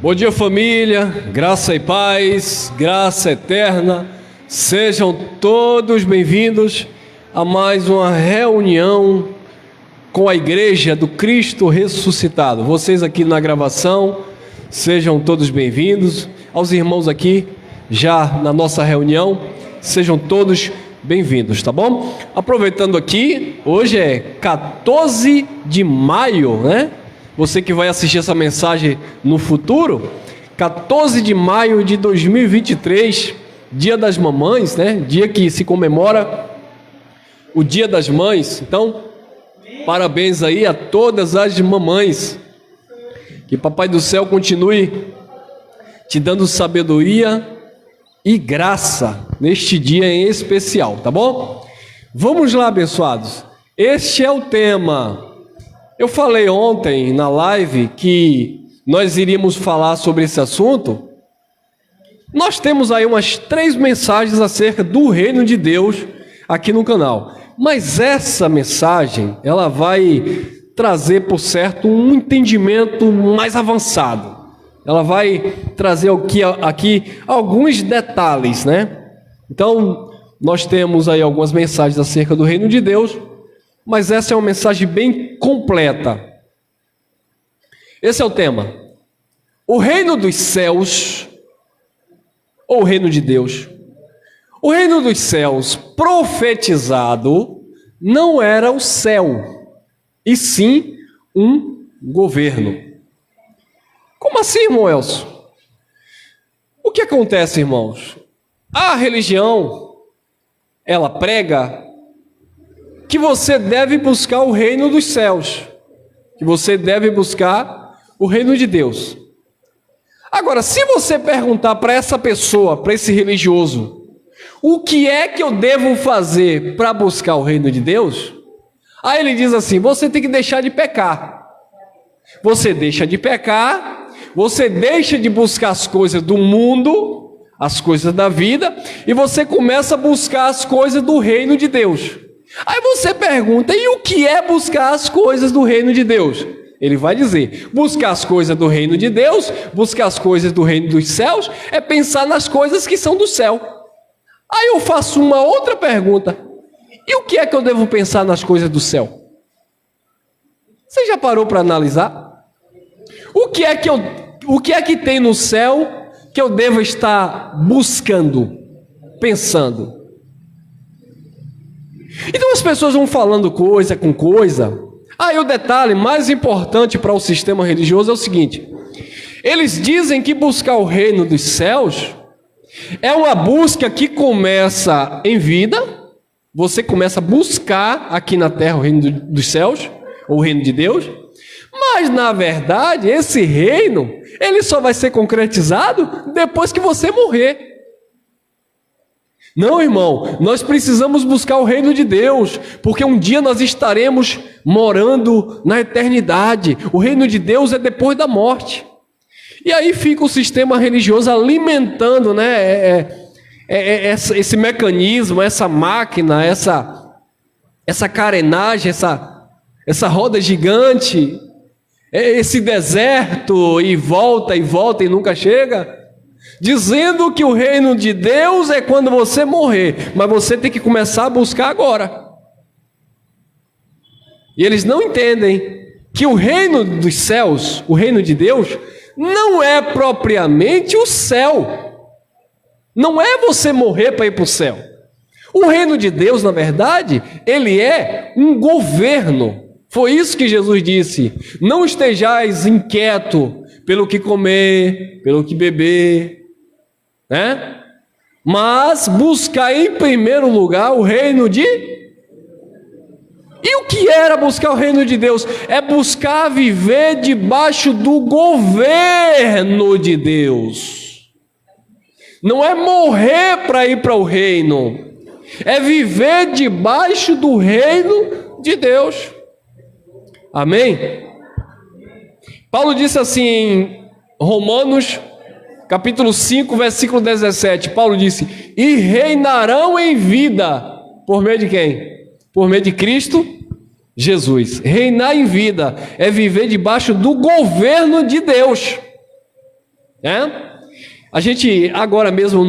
Bom dia, família, graça e paz, graça eterna, sejam todos bem-vindos a mais uma reunião com a Igreja do Cristo Ressuscitado. Vocês aqui na gravação, sejam todos bem-vindos. Aos irmãos aqui, já na nossa reunião, sejam todos bem-vindos, tá bom? Aproveitando aqui, hoje é 14 de maio, né? Você que vai assistir essa mensagem no futuro, 14 de maio de 2023, Dia das Mamães, né? Dia que se comemora o Dia das Mães. Então, parabéns aí a todas as mamães. Que Papai do Céu continue te dando sabedoria e graça neste dia em especial, tá bom? Vamos lá, abençoados. Este é o tema. Eu falei ontem na live que nós iríamos falar sobre esse assunto. Nós temos aí umas 3 mensagens acerca do reino de Deus aqui no canal. Mas essa mensagem, ela vai trazer, por certo, um entendimento mais avançado. Ela vai trazer aqui alguns detalhes, né? Então, nós temos aí algumas mensagens acerca do reino de Deus, mas essa é uma mensagem bem completa. Esse é o tema. O reino dos céus, ou o reino de Deus. O reino dos céus profetizado não era o céu, e sim um governo. Como assim, irmão Elcio? O que acontece, irmãos? A religião, ela prega que você deve buscar o reino dos céus, que você deve buscar o reino de Deus. Agora, se você perguntar para essa pessoa, para esse religioso, o que é que eu devo fazer para buscar o reino de Deus? Aí ele diz assim: você tem que deixar de pecar. Você deixa de pecar, você deixa de buscar as coisas do mundo, as coisas da vida, e você começa a buscar as coisas do reino de Deus. Aí você pergunta: e o que é buscar as coisas do reino de Deus? Ele vai dizer: buscar as coisas do reino de Deus, buscar as coisas do reino dos céus, é pensar nas coisas que são do céu. Aí eu faço uma outra pergunta: e o que é que eu devo pensar nas coisas do céu? Você já parou para analisar? O que é que tem no céu que eu devo estar buscando, pensando? Então as pessoas vão falando coisa com coisa. Aí o detalhe mais importante para o sistema religioso é o seguinte: eles dizem que buscar o reino dos céus é uma busca que começa em vida. Você começa a buscar aqui na terra o reino dos céus, ou o reino de Deus. Mas na verdade esse reino, ele só vai ser concretizado depois que você morrer. Não, irmão, nós precisamos buscar o reino de Deus, porque um dia nós estaremos morando na eternidade. O reino de Deus é depois da morte. E aí fica o sistema religioso alimentando, né, esse mecanismo, essa máquina, essa carenagem, essa roda gigante, esse deserto, e volta e nunca chega. Dizendo que o reino de Deus é quando você morrer, mas você tem que começar a buscar agora. E eles não entendem que o reino dos céus, o reino de Deus, não é propriamente o céu. Não é você morrer para ir para o céu. O reino de Deus, na verdade, ele é um governo. Foi isso que Jesus disse: não estejais inquieto pelo que comer, pelo que beber, né? Mas buscar em primeiro lugar o reino de... E o que era buscar o reino de Deus? É buscar viver debaixo do governo de Deus. Não é morrer para ir para o reino, é viver debaixo do reino de Deus. Amém? Paulo disse assim em Romanos capítulo 5, versículo 17, Paulo disse: e reinarão em vida, por meio de quem? Por meio de Cristo Jesus. Reinar em vida é viver debaixo do governo de Deus. A gente, agora mesmo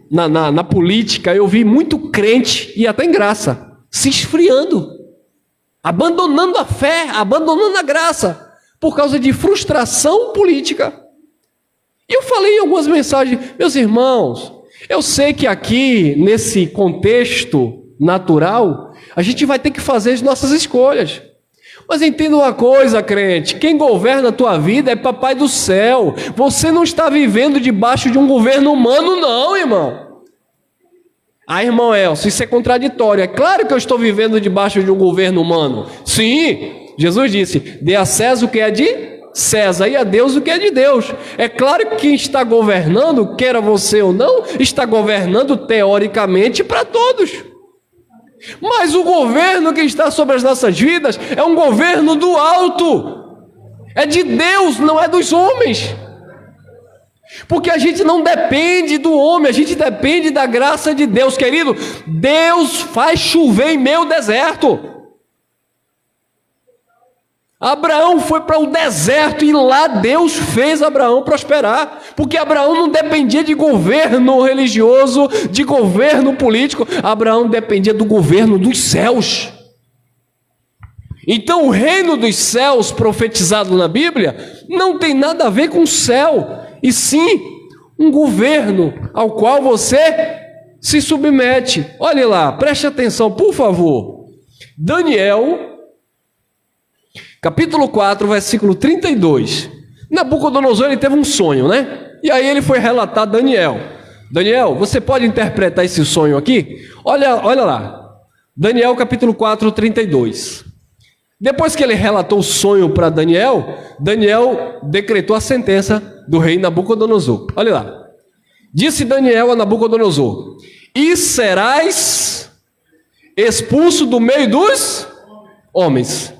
na política, eu vi muito crente, e até em graça, se esfriando, abandonando a fé, abandonando a graça, por causa de frustração política. E eu falei em algumas mensagens, meus irmãos, eu sei que aqui, nesse contexto natural, a gente vai ter que fazer as nossas escolhas. Mas entenda uma coisa, crente, quem governa a tua vida é Papai do céu. Você não está vivendo debaixo de um governo humano, não, irmão. Irmão Elcio, isso é contraditório. É claro que eu estou vivendo debaixo de um governo humano. Sim, Jesus disse, dê a César o que é de César e a Deus o que é de Deus. É claro que quem está governando, queira você ou não, está governando teoricamente para todos. Mas o governo que está sobre as nossas vidas é um governo do alto. É de Deus, não é dos homens. Porque a gente não depende do homem, a gente depende da graça de Deus, querido. Deus faz chover em meu deserto. Abraão foi para o deserto e lá Deus fez Abraão prosperar, porque Abraão não dependia de governo religioso, de governo político, Abraão dependia do governo dos céus. Então o reino dos céus profetizado na Bíblia não tem nada a ver com o céu, e sim um governo ao qual você se submete. Olhe lá, preste atenção, por favor. Daniel, capítulo 4, versículo 32. Nabucodonosor, ele teve um sonho, né? E aí ele foi relatar a Daniel. Daniel, você pode interpretar esse sonho aqui? Olha lá. Daniel, capítulo 4, 32. Depois que ele relatou o sonho para Daniel, Daniel decretou a sentença do rei Nabucodonosor. Olha lá. Disse Daniel a Nabucodonosor: e serás expulso do meio dos homens.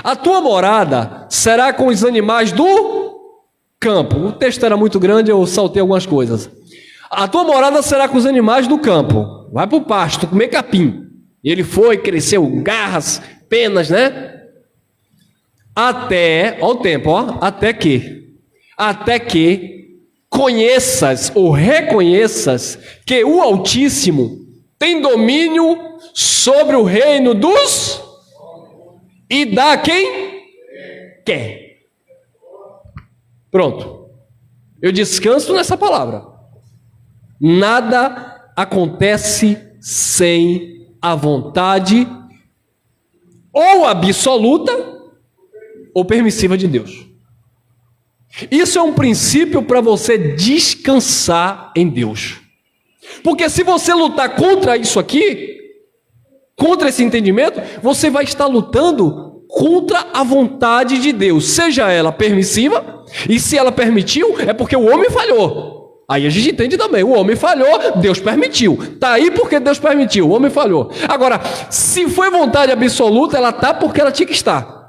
A tua morada será com os animais do campo. O texto era muito grande, eu saltei algumas coisas. A tua morada será com os animais do campo. Vai para o pasto, comer capim. E ele foi, cresceu garras, penas, né? Até, olha o tempo, ó, até que conheças ou reconheças que o Altíssimo tem domínio sobre o reino dos e dá a quem quer. Pronto. Eu descanso nessa palavra. Nada acontece sem a vontade ou absoluta ou permissiva de Deus. Isso é um princípio para você descansar em Deus. Porque se você lutar contra isso aqui, contra esse entendimento, você vai estar lutando contra a vontade de Deus, seja ela permissiva, e se ela permitiu, é porque o homem falhou. Aí a gente entende também, o homem falhou, Deus permitiu. Está aí porque Deus permitiu, o homem falhou. Agora, se foi vontade absoluta, ela está porque ela tinha que estar.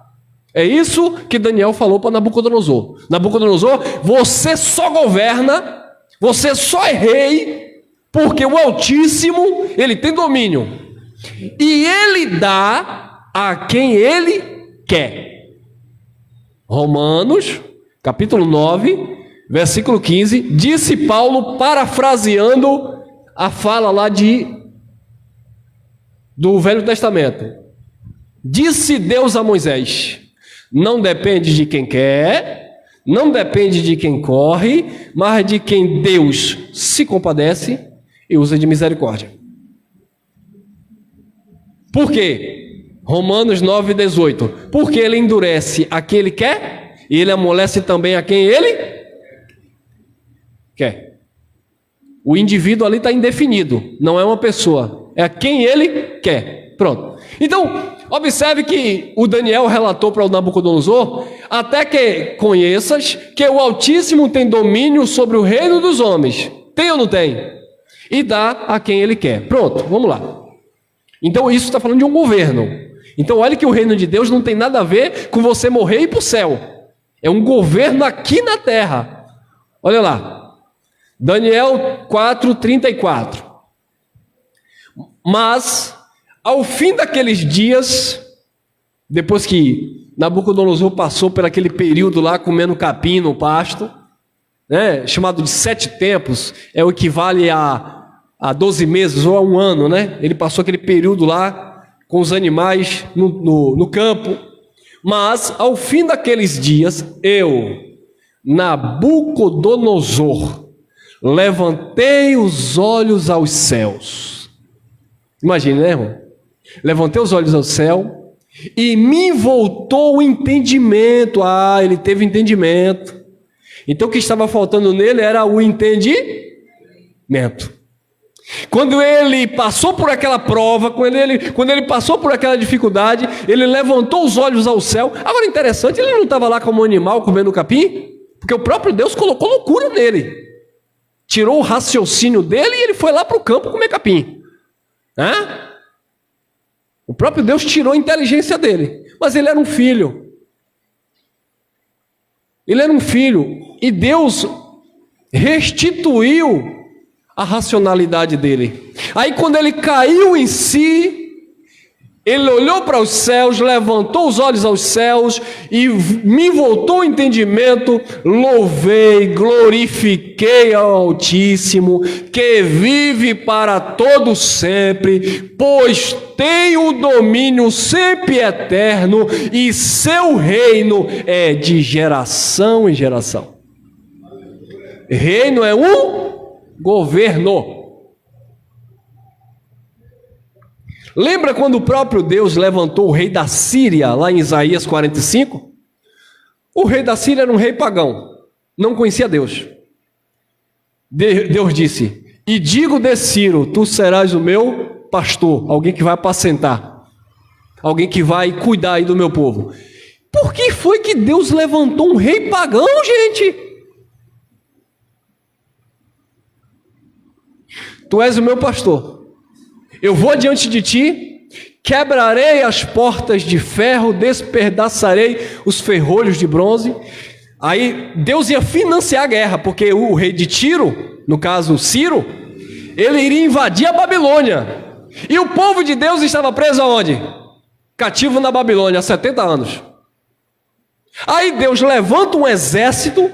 É isso que Daniel falou para Nabucodonosor. Nabucodonosor, você só governa, você só é rei, porque o Altíssimo, ele tem domínio. E ele dá a quem ele quer. Romanos, capítulo 9, versículo 15, disse Paulo, parafraseando a fala lá do Velho Testamento. Disse Deus a Moisés: não depende de quem quer, não depende de quem corre, mas de quem Deus se compadece e usa de misericórdia. Por quê? Romanos 9, 18. Porque ele endurece a quem ele quer e ele amolece também a quem ele quer. O indivíduo ali está indefinido, não é uma pessoa, é a quem ele quer. Pronto. Então, observe que o Daniel relatou para o Nabucodonosor: até que conheças que o Altíssimo tem domínio sobre o reino dos homens. Tem ou não tem? E dá a quem ele quer. Pronto, vamos lá. Então isso está falando de um governo. Então olha que o reino de Deus não tem nada a ver com você morrer e ir para o céu. É um governo aqui na terra. Olha lá. Daniel 4:34. Mas ao fim daqueles dias, depois que Nabucodonosor passou por aquele período lá comendo capim no pasto, né, chamado de 7 tempos, é o equivale a 12 meses ou a um ano, né? Ele passou aquele período lá com os animais no campo. Mas, ao fim daqueles dias, eu, Nabucodonosor, levantei os olhos aos céus. Imagine, né, irmão? Levantei os olhos ao céu e me voltou o entendimento. Ele teve entendimento. Então o que estava faltando nele era o entendimento. Quando ele passou por aquela prova, quando ele passou por aquela dificuldade, ele levantou os olhos ao céu. Agora interessante, ele não estava lá como um animal comendo capim, porque o próprio Deus colocou loucura nele. Tirou o raciocínio dele e ele foi lá para o campo comer capim. O próprio Deus tirou a inteligência dele. Mas ele era um filho. Ele era um filho. E Deus restituiu a racionalidade dele. Aí quando ele caiu em si, ele olhou para os céus, levantou os olhos aos céus e me voltou o entendimento. Louvei, glorifiquei ao Altíssimo, que vive para todo sempre, pois tem o domínio sempre eterno e seu reino é de geração em geração. Reino é um governo. Lembra quando o próprio Deus levantou o rei da Síria, lá em Isaías 45? O rei da Síria era um rei pagão, não conhecia Deus. Deus disse: e digo de Ciro, tu serás o meu pastor, alguém que vai apacentar, alguém que vai cuidar aí do meu povo. Por que foi que Deus levantou um rei pagão, gente? Tu és o meu pastor. Eu vou diante de ti, quebrarei as portas de ferro, despedaçarei os ferrolhos de bronze. Aí Deus ia financiar a guerra, porque o rei de Tiro, no caso Ciro, ele iria invadir a Babilônia. E o povo de Deus estava preso aonde? Cativo na Babilônia há 70 anos. Aí Deus levanta um exército,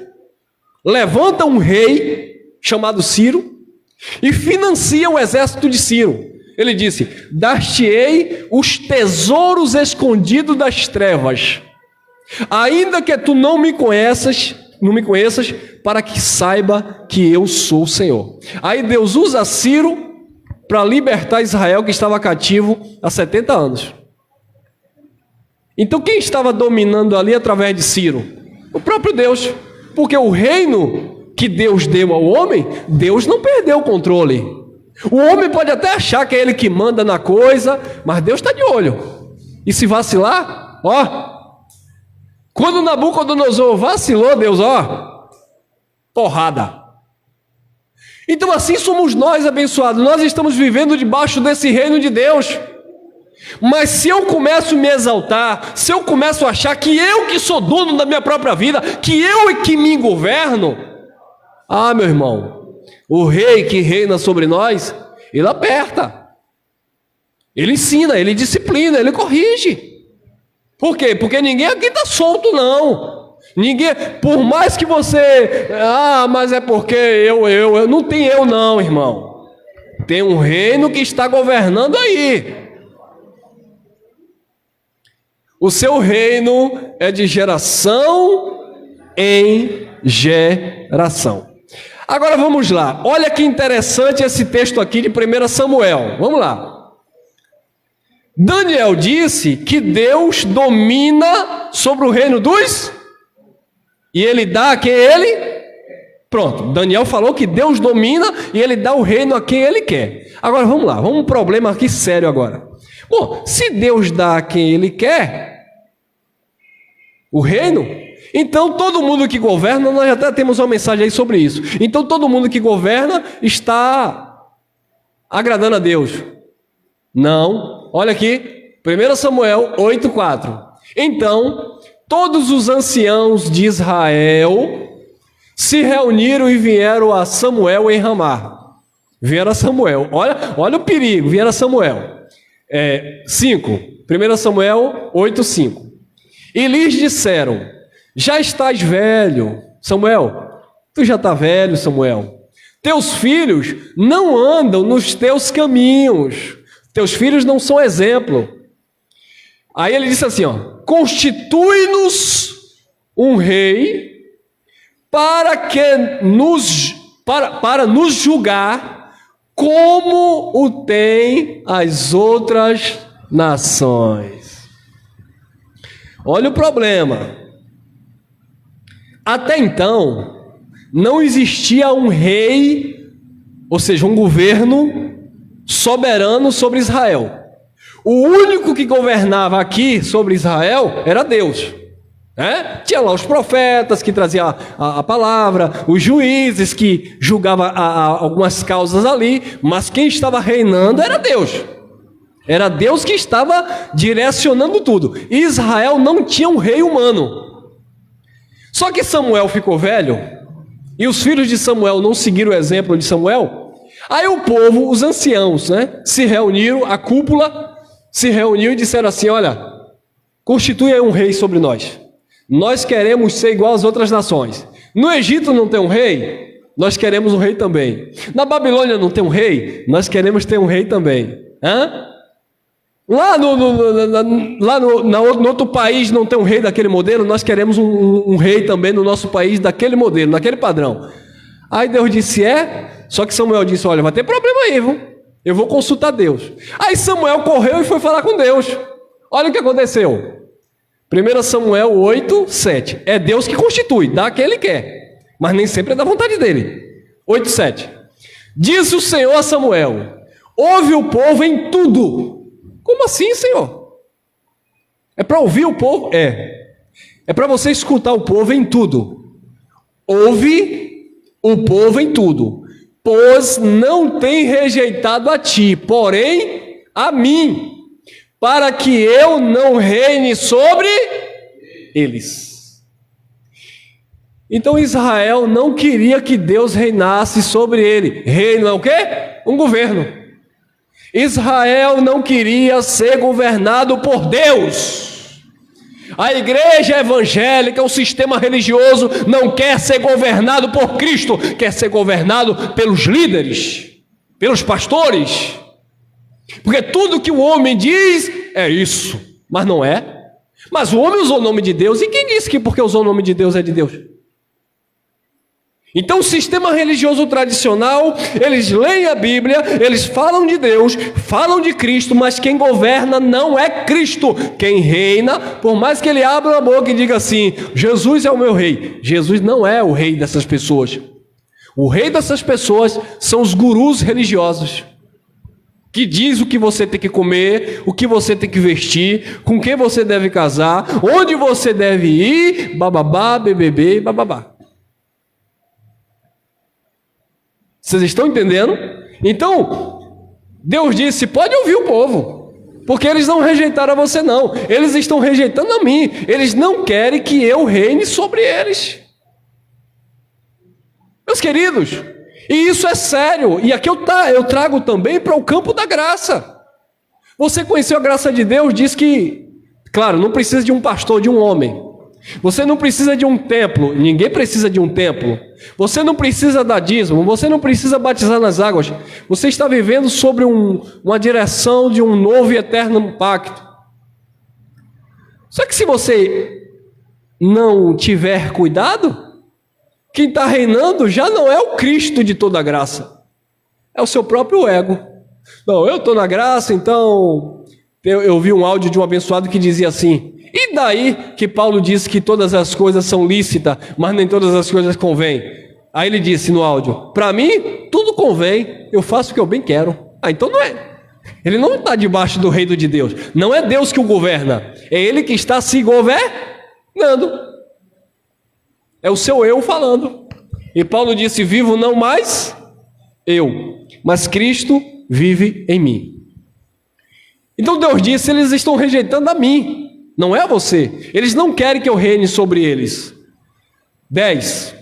levanta um rei chamado Ciro e financia o exército de Ciro. Ele disse: dar-te-ei os tesouros escondidos das trevas, ainda que tu não me conheças, para que saiba que eu sou o Senhor. Aí Deus usa Ciro para libertar Israel, que estava cativo há 70 anos. Então quem estava dominando ali através de Ciro? O próprio Deus, porque o reino que Deus deu ao homem, Deus não perdeu o controle. O homem pode até achar que é ele que manda na coisa, mas Deus está de olho. E se vacilar, quando Nabucodonosor vacilou, Deus, porrada. Então assim somos nós, abençoados. Nós estamos vivendo debaixo desse reino de Deus. Mas se eu começo a me exaltar, se eu começo a achar que eu que sou dono da minha própria vida, que eu é que me governo, meu irmão, o rei que reina sobre nós, ele aperta, ele ensina, ele disciplina, ele corrige. Por quê? Porque ninguém aqui está solto, não. Ninguém, por mais que você, mas é porque eu, não tem eu não, irmão. Tem um reino que está governando aí. O seu reino é de geração em geração. Agora vamos lá, olha que interessante esse texto aqui de 1 Samuel, vamos lá. Daniel disse que Deus domina sobre o reino dos... E ele dá a quem ele... Pronto, Daniel falou que Deus domina e ele dá o reino a quem ele quer. Agora vamos lá, vamos um problema aqui sério agora. Bom, se Deus dá a quem ele quer o reino... Então todo mundo que governa, nós até temos uma mensagem aí sobre isso. Então todo mundo que governa está agradando a Deus. Não, olha aqui, 1 Samuel 8,4. Então todos os anciãos de Israel se reuniram e vieram a Samuel em Ramá. Vieram a Samuel, olha o perigo, vieram a Samuel. 5, 1 Samuel 8,5. E lhes disseram: já estás velho, Samuel, Tu já está velho, Samuel. Teus filhos não andam nos teus caminhos. Teus filhos não são exemplo. Aí ele disse assim, constitui-nos um rei para nos julgar como o tem as outras nações. Olha o problema. Até então, não existia um rei, ou seja, um governo soberano sobre Israel. O único que governava aqui sobre Israel era Deus. Tinha lá os profetas que traziam a palavra, os juízes que julgavam algumas causas ali, mas quem estava reinando era Deus. Era Deus que estava direcionando tudo. Israel não tinha um rei humano. Só que Samuel ficou velho, e os filhos de Samuel não seguiram o exemplo de Samuel. Aí o povo, os anciãos, se reuniram, a cúpula se reuniu e disseram assim, olha, constitui aí um rei sobre nós. Nós queremos ser igual às outras nações. No Egito não tem um rei? Nós queremos um rei também. Na Babilônia não tem um rei? Nós queremos ter um rei também. Lá no outro país não tem um rei daquele modelo? Nós queremos um rei também no nosso país daquele modelo, daquele padrão. Aí Deus disse, só que Samuel disse, olha, vai ter problema aí, viu? Eu vou consultar Deus. Aí Samuel correu e foi falar com Deus. Olha o que aconteceu. 1 Samuel 8, 7. É Deus que constitui, dá a quem Ele quer, mas nem sempre é da vontade dEle. 8, 7. Disse o Senhor a Samuel, ouve o povo em tudo. Como assim, Senhor? É para ouvir o povo? É para você escutar o povo em tudo. Ouve o povo em tudo, pois não tem rejeitado a ti, porém a mim, para que eu não reine sobre eles. Então Israel não queria que Deus reinasse sobre ele. Reino é o quê? Um governo. Israel não queria ser governado por Deus. A igreja evangélica, o sistema religioso, não quer ser governado por Cristo, quer ser governado pelos líderes, pelos pastores. Porque tudo que o homem diz é isso, mas não é. Mas o homem usou o nome de Deus, e quem disse que porque usou o nome de Deus é de Deus? Então o sistema religioso tradicional, eles leem a Bíblia, eles falam de Deus, falam de Cristo, mas quem governa não é Cristo. Quem reina, por mais que ele abra a boca e diga assim, Jesus é o meu rei, Jesus não é o rei dessas pessoas. O rei dessas pessoas são os gurus religiosos, que diz o que você tem que comer, o que você tem que vestir, com quem você deve casar, onde você deve ir, bababá, bebê, bababá. Vocês estão entendendo? Então, Deus disse, pode ouvir o povo, porque eles não rejeitaram a você não, eles estão rejeitando a mim, eles não querem que eu reine sobre eles. Meus queridos, e isso é sério, e aqui eu trago também para o campo da graça. Você conheceu a graça de Deus, diz que, claro, não precisa de um pastor, de um homem. Você não precisa de um templo, ninguém precisa de um templo. Você não precisa dar dízimo, você não precisa batizar nas águas. Você está vivendo sobre uma direção de um novo e eterno pacto. Só que se você não tiver cuidado, quem está reinando já não é o Cristo de toda a graça, é o seu próprio ego. Não, eu estou na graça, então... Eu vi um áudio de um abençoado que dizia assim, e daí que Paulo disse que todas as coisas são lícitas, mas nem todas as coisas convêm? Aí ele disse no áudio, para mim tudo convém, eu faço o que eu bem quero. Então não é. Ele não está debaixo do reino de Deus, não é Deus que o governa, é ele que está se governando. É o seu eu falando. E Paulo disse, vivo não mais eu, mas Cristo vive em mim. Então Deus disse, eles estão rejeitando a mim, não é a você. Eles não querem que eu reine sobre eles. 10.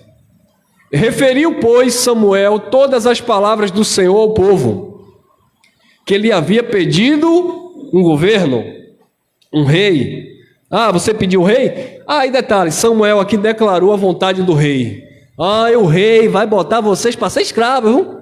Referiu, pois, Samuel todas as palavras do Senhor ao povo, que ele havia pedido um governo, um rei. Ah, você pediu um rei? Ah, e detalhe, Samuel aqui declarou a vontade do rei. O rei vai botar vocês para ser escravos, viu?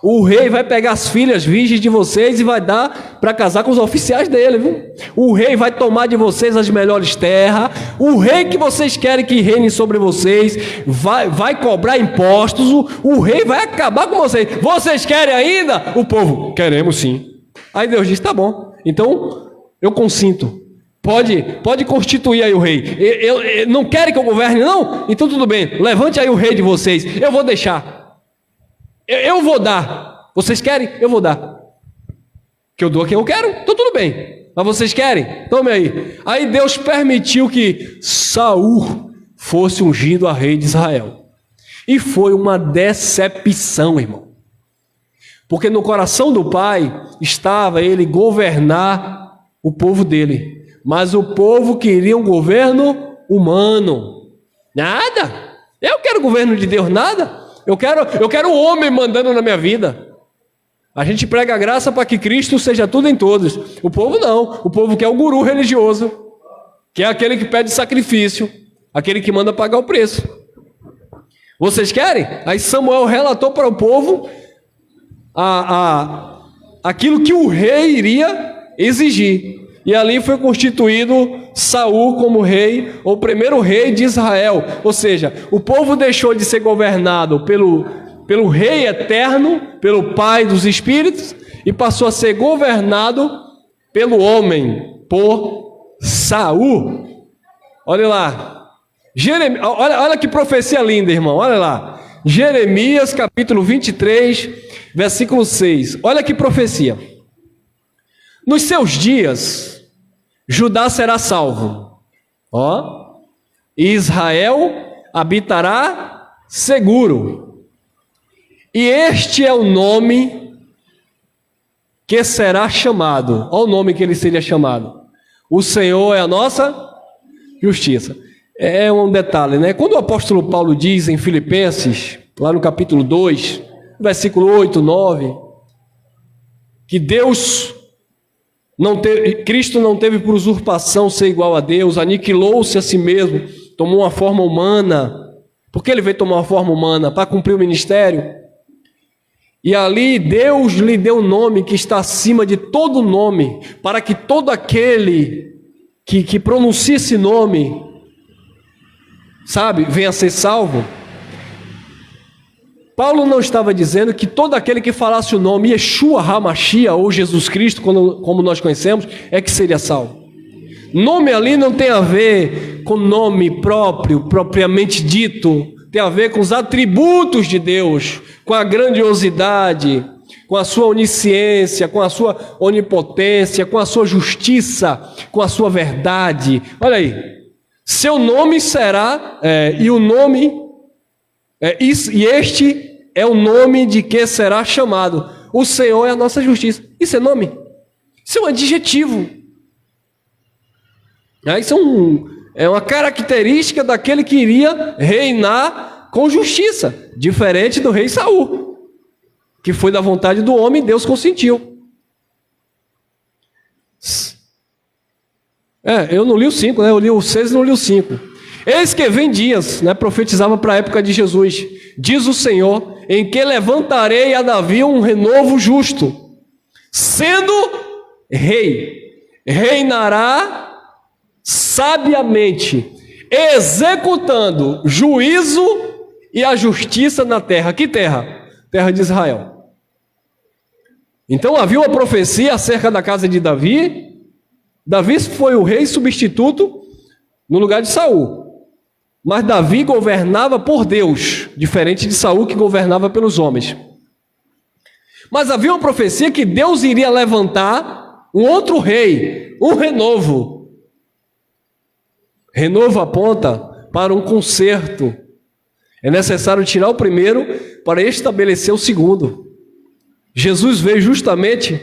O rei vai pegar as filhas virgens de vocês e vai dar para casar com os oficiais dele, viu? O rei vai tomar de vocês as melhores terras. O rei que vocês querem que reine sobre vocês vai cobrar impostos. O rei vai acabar com vocês. Vocês querem ainda? O povo, queremos sim. Aí Deus diz, tá bom, então eu consinto. Pode constituir aí o rei. Eu não querem que eu governe, não? Então tudo bem, levante aí o rei de vocês. Eu vou deixar. Eu vou dar. Vocês querem? Eu vou dar. Que eu dou a quem eu quero? Então tudo bem. Mas vocês querem? Tome aí. Aí Deus permitiu que Saul fosse ungido a rei de Israel. E foi uma decepção, irmão. Porque no coração do pai estava ele governar o povo dele. Mas o povo queria um governo humano. Nada. Eu quero governo de Deus, nada. Eu quero o homem mandando na minha vida. A gente prega a graça para que Cristo seja tudo em todos. O povo não. O povo quer o guru religioso, que é aquele que pede sacrifício, aquele que manda pagar o preço. Vocês querem? Aí Samuel relatou para o povo aquilo que o rei iria exigir. E ali foi constituído Saul como rei, o primeiro rei de Israel. Ou seja, o povo deixou de ser governado pelo rei eterno, pelo pai dos espíritos, e passou a ser governado pelo homem, por Saul. Olha lá. Olha que profecia linda, irmão. Olha lá. Jeremias capítulo 23, versículo 6. Olha que profecia. Nos seus dias, Judá será salvo, e Israel habitará seguro. E este é o nome que será chamado. Olha o nome que ele seria chamado. O Senhor é a nossa justiça. É um detalhe, né? Quando o apóstolo Paulo diz em Filipenses, lá no capítulo 2, versículo 8, 9, que Cristo não teve por usurpação ser igual a Deus, aniquilou-se a si mesmo, tomou uma forma humana. Por que ele veio tomar uma forma humana? Para cumprir o ministério. E ali Deus lhe deu um nome que está acima de todo nome, para que todo aquele que pronuncia esse nome, venha a ser salvo. Paulo não estava dizendo que todo aquele que falasse o nome Yeshua HaMashiach, ou Jesus Cristo, como nós conhecemos, é que seria salvo. Nome ali não tem a ver com nome próprio, propriamente dito. Tem a ver com os atributos de Deus, com a grandiosidade, com a sua onisciência, com a sua onipotência, com a sua justiça, com a sua verdade. Olha aí. Seu nome será, este é o nome de que será chamado. O Senhor é a nossa justiça. Isso é nome. Isso é um adjetivo. Isso é uma característica daquele que iria reinar com justiça, diferente do rei Saul, que foi da vontade do homem e Deus consentiu. Eu não li o 5, né? Eu li o 6 e não li o 5. Eis que vem dias, né? Profetizava para a época de Jesus. Diz o Senhor, em que levantarei a Davi um renovo justo, sendo rei, reinará sabiamente, executando juízo e a justiça na terra. Que terra? Terra de Israel. Então havia uma profecia acerca da casa de Davi. Davi foi o rei substituto no lugar de Saul. Mas Davi governava por Deus, diferente de Saul que governava pelos homens. Mas havia uma profecia que Deus iria levantar um outro rei, um renovo. Renovo aponta para um conserto. É necessário tirar o primeiro para estabelecer o segundo. Jesus veio justamente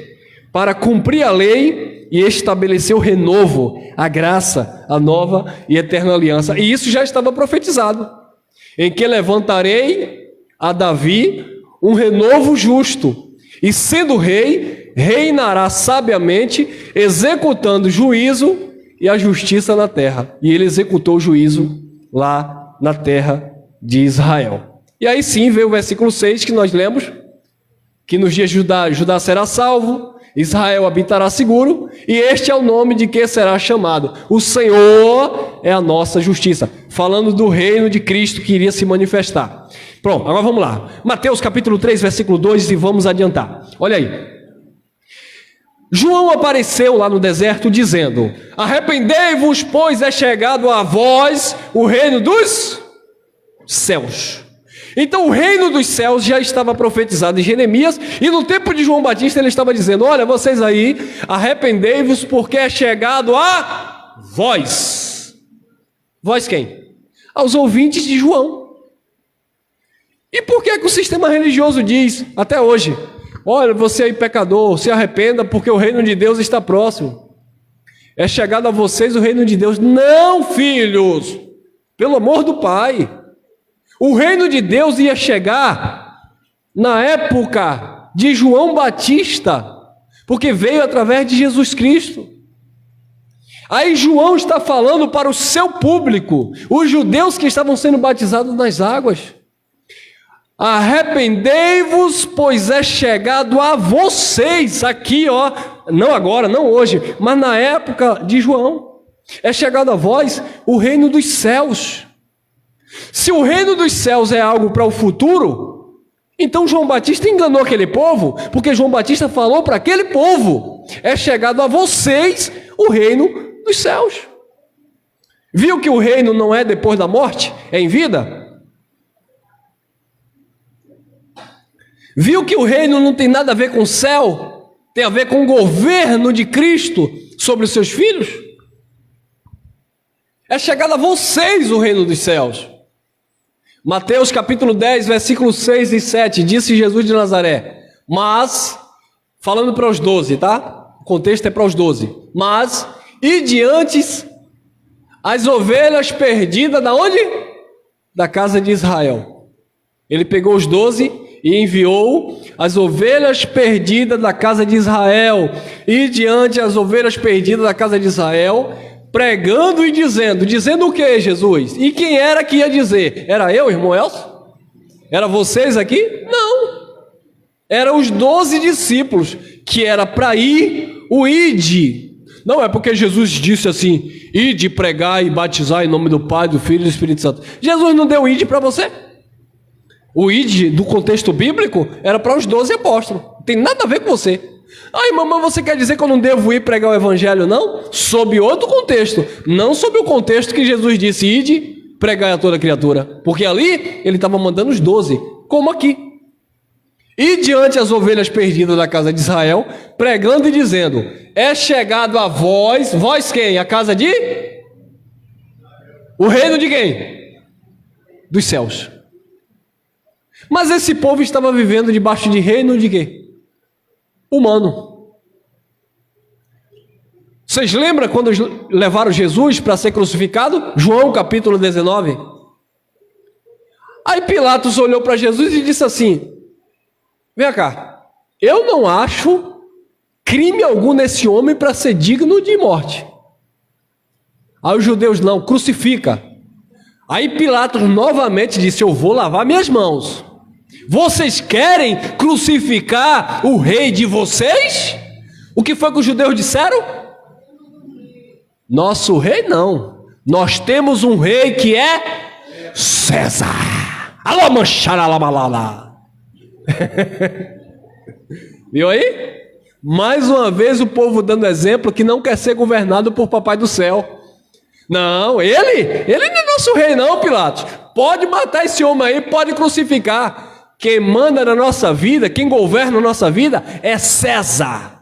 para cumprir a lei e estabelecer o renovo, a graça, a nova e eterna aliança. E isso já estava profetizado. Em que levantarei a Davi um renovo justo, e sendo rei, reinará sabiamente, executando juízo e a justiça na terra. E ele executou o juízo lá na terra de Israel. E aí sim veio o versículo 6 que nós lemos, que nos dias de Judá será salvo, Israel habitará seguro, e este é o nome de que será chamado. O Senhor é a nossa justiça. Falando do reino de Cristo que iria se manifestar. Pronto, agora vamos lá. Mateus capítulo 3, versículo 2, e vamos adiantar. Olha aí. João apareceu lá no deserto dizendo: arrependei-vos, pois é chegado a vós o reino dos céus. Então o reino dos céus já estava profetizado em Jeremias, e no tempo de João Batista ele estava dizendo: olha, vocês aí, arrependei-vos, porque é chegado a vós. Vós quem? Aos ouvintes de João. E por que o sistema religioso diz, até hoje, olha, você aí pecador, se arrependa porque o reino de Deus está próximo. É chegado a vocês o reino de Deus. Não, filhos, pelo amor do Pai. O reino de Deus ia chegar na época de João Batista, porque veio através de Jesus Cristo. Aí João está falando para o seu público, os judeus que estavam sendo batizados nas águas: arrependei-vos, pois é chegado a vocês, aqui ó, não agora, não hoje, mas na época de João, é chegado a vós o reino dos céus. Se o reino dos céus é algo para o futuro, então João Batista enganou aquele povo, porque João Batista falou para aquele povo: é chegado a vocês o reino dos céus. Viu que o reino não é depois da morte, é em vida? Viu que o reino não tem nada a ver com o céu, tem a ver com o governo de Cristo sobre os seus filhos? É chegado a vocês o reino dos céus. Mateus capítulo 10, versículos 6 e 7, disse Jesus de Nazaré, mas, falando para os 12, tá? O contexto é para os 12. Mas, e diante as ovelhas perdidas da onde? Da casa de Israel. Ele pegou os 12 e enviou as ovelhas perdidas da casa de Israel. E diante as ovelhas perdidas da casa de Israel, pregando e dizendo. Dizendo o que, Jesus? E quem era que ia dizer? Era eu, irmão Elcio? Era vocês aqui? Não. Eram os 12 discípulos, que era para ir o ide. Não é porque Jesus disse assim: ide pregar e batizar em nome do Pai, do Filho e do Espírito Santo. Jesus não deu ide para você? O ide do contexto bíblico era para os 12 apóstolos. Não tem nada a ver com você. Ai, mamãe, você quer dizer que eu não devo ir pregar o evangelho, não? Sob outro contexto, não sob o contexto que Jesus disse: ide, pregai a toda criatura. Porque ali ele estava mandando os 12, como aqui. E diante as ovelhas perdidas da casa de Israel, pregando e dizendo: é chegado a vós, vós quem? A casa de? O reino de quem? Dos céus. Mas esse povo estava vivendo debaixo de reino de quê? Humano. Vocês lembram quando levaram Jesus para ser crucificado? João capítulo 19. Aí Pilatos olhou para Jesus e disse assim: vem cá, eu não acho crime algum nesse homem para ser digno de morte. Aí os judeus: não, crucifica. Aí Pilatos novamente disse: eu vou lavar minhas mãos. Vocês querem crucificar o rei de vocês? O que foi que os judeus disseram? Nosso rei não. Nós temos um rei que é César. Alô, mancharalalala. Viu aí? Mais uma vez o povo dando exemplo que não quer ser governado por Papai do Céu. Não, ele não é nosso rei não, Pilatos. Pode matar esse homem aí, pode crucificar. Quem manda na nossa vida, quem governa a nossa vida é César.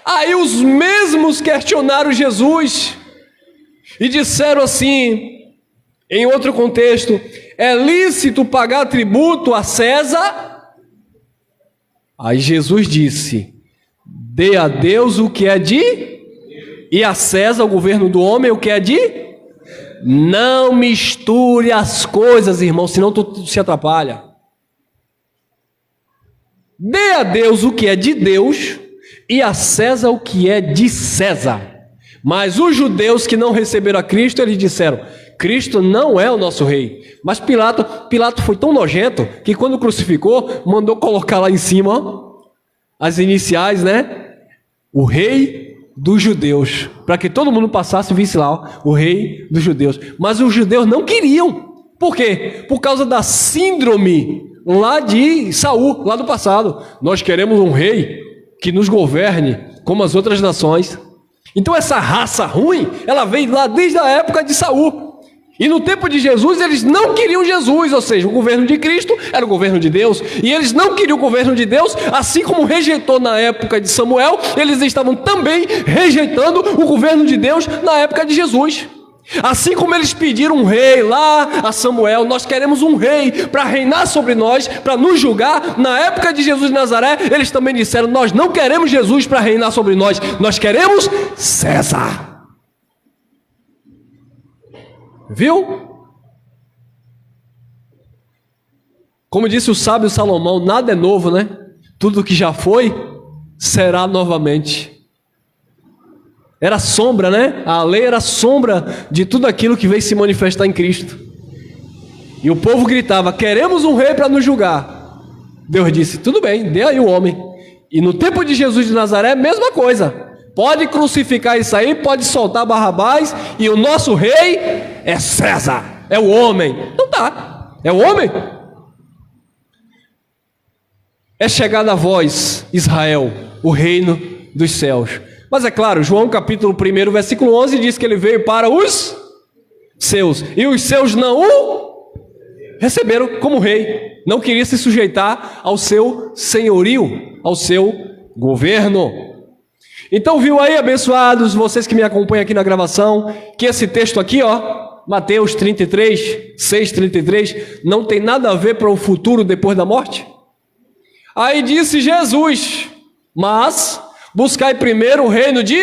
Aí os mesmos questionaram Jesus e disseram assim, em outro contexto: é lícito pagar tributo a César? Aí Jesus disse: dê a Deus o que é de, e a César, o governo do homem, o que é de? Não misture as coisas, irmão, senão tu se atrapalha. Dê a Deus o que é de Deus e a César o que é de César. Mas os judeus que não receberam a Cristo, eles disseram: Cristo não é o nosso rei. Mas Pilato foi tão nojento que quando crucificou, mandou colocar lá em cima, ó, as iniciais, né? O rei dos judeus. Para que todo mundo passasse e visse lá, ó, o rei dos judeus. Mas os judeus não queriam. Por quê? Por causa da síndrome lá de Saul, lá do passado. Nós queremos um rei que nos governe como as outras nações. Então essa raça ruim, ela veio lá desde a época de Saul. E no tempo de Jesus, eles não queriam Jesus, ou seja, o governo de Cristo era o governo de Deus. E eles não queriam o governo de Deus, assim como rejeitou na época de Samuel, eles estavam também rejeitando o governo de Deus na época de Jesus. Assim como eles pediram um rei lá a Samuel, nós queremos um rei para reinar sobre nós, para nos julgar. Na época de Jesus de Nazaré, eles também disseram: nós não queremos Jesus para reinar sobre nós, nós queremos César. Viu? Como disse o sábio Salomão, nada é novo, né? Tudo que já foi, será novamente. Era sombra, né? A lei era sombra de tudo aquilo que veio se manifestar em Cristo. E o povo gritava: queremos um rei para nos julgar. Deus disse: tudo bem, dê aí o homem. E no tempo de Jesus de Nazaré, mesma coisa. Pode crucificar isso aí, pode soltar Barrabás, e o nosso rei é César, é o homem. Então tá, é o homem. É chegada a vós, Israel, o reino dos céus. Mas é claro, João capítulo 1, versículo 11 diz que ele veio para os seus, e os seus não o receberam como rei. Não queria se sujeitar ao seu senhorio, ao seu governo. Então viu aí, abençoados, vocês que me acompanham aqui na gravação, que esse texto aqui, ó, Mateus 33, 6:33, não tem nada a ver para o futuro depois da morte? Aí disse Jesus: mas buscai primeiro o reino de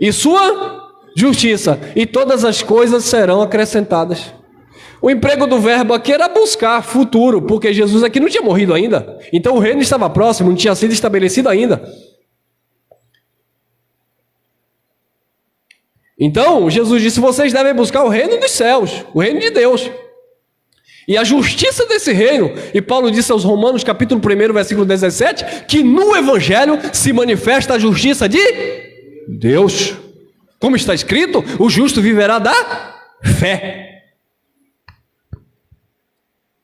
e sua justiça, e todas as coisas serão acrescentadas. O emprego do verbo aqui era buscar futuro, porque Jesus aqui não tinha morrido ainda. Então o reino estava próximo, não tinha sido estabelecido ainda. Então Jesus disse: vocês devem buscar o reino dos céus, o reino de Deus. E a justiça desse reino, e Paulo disse aos Romanos, capítulo 1, versículo 17, que no Evangelho se manifesta a justiça de Deus. Como está escrito, o justo viverá da fé.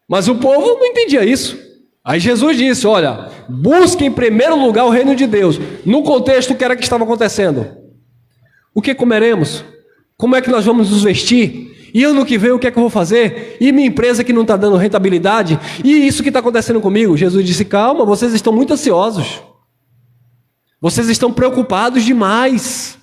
Mas o povo não entendia isso. Aí Jesus disse: olha, busque em primeiro lugar o reino de Deus. No contexto, o que era que estava acontecendo? O que comeremos? Como é que nós vamos nos vestir? E ano que vem o que é que eu vou fazer? E minha empresa que não está dando rentabilidade? E isso que está acontecendo comigo? Jesus disse: calma, vocês estão muito ansiosos. Vocês estão preocupados demais.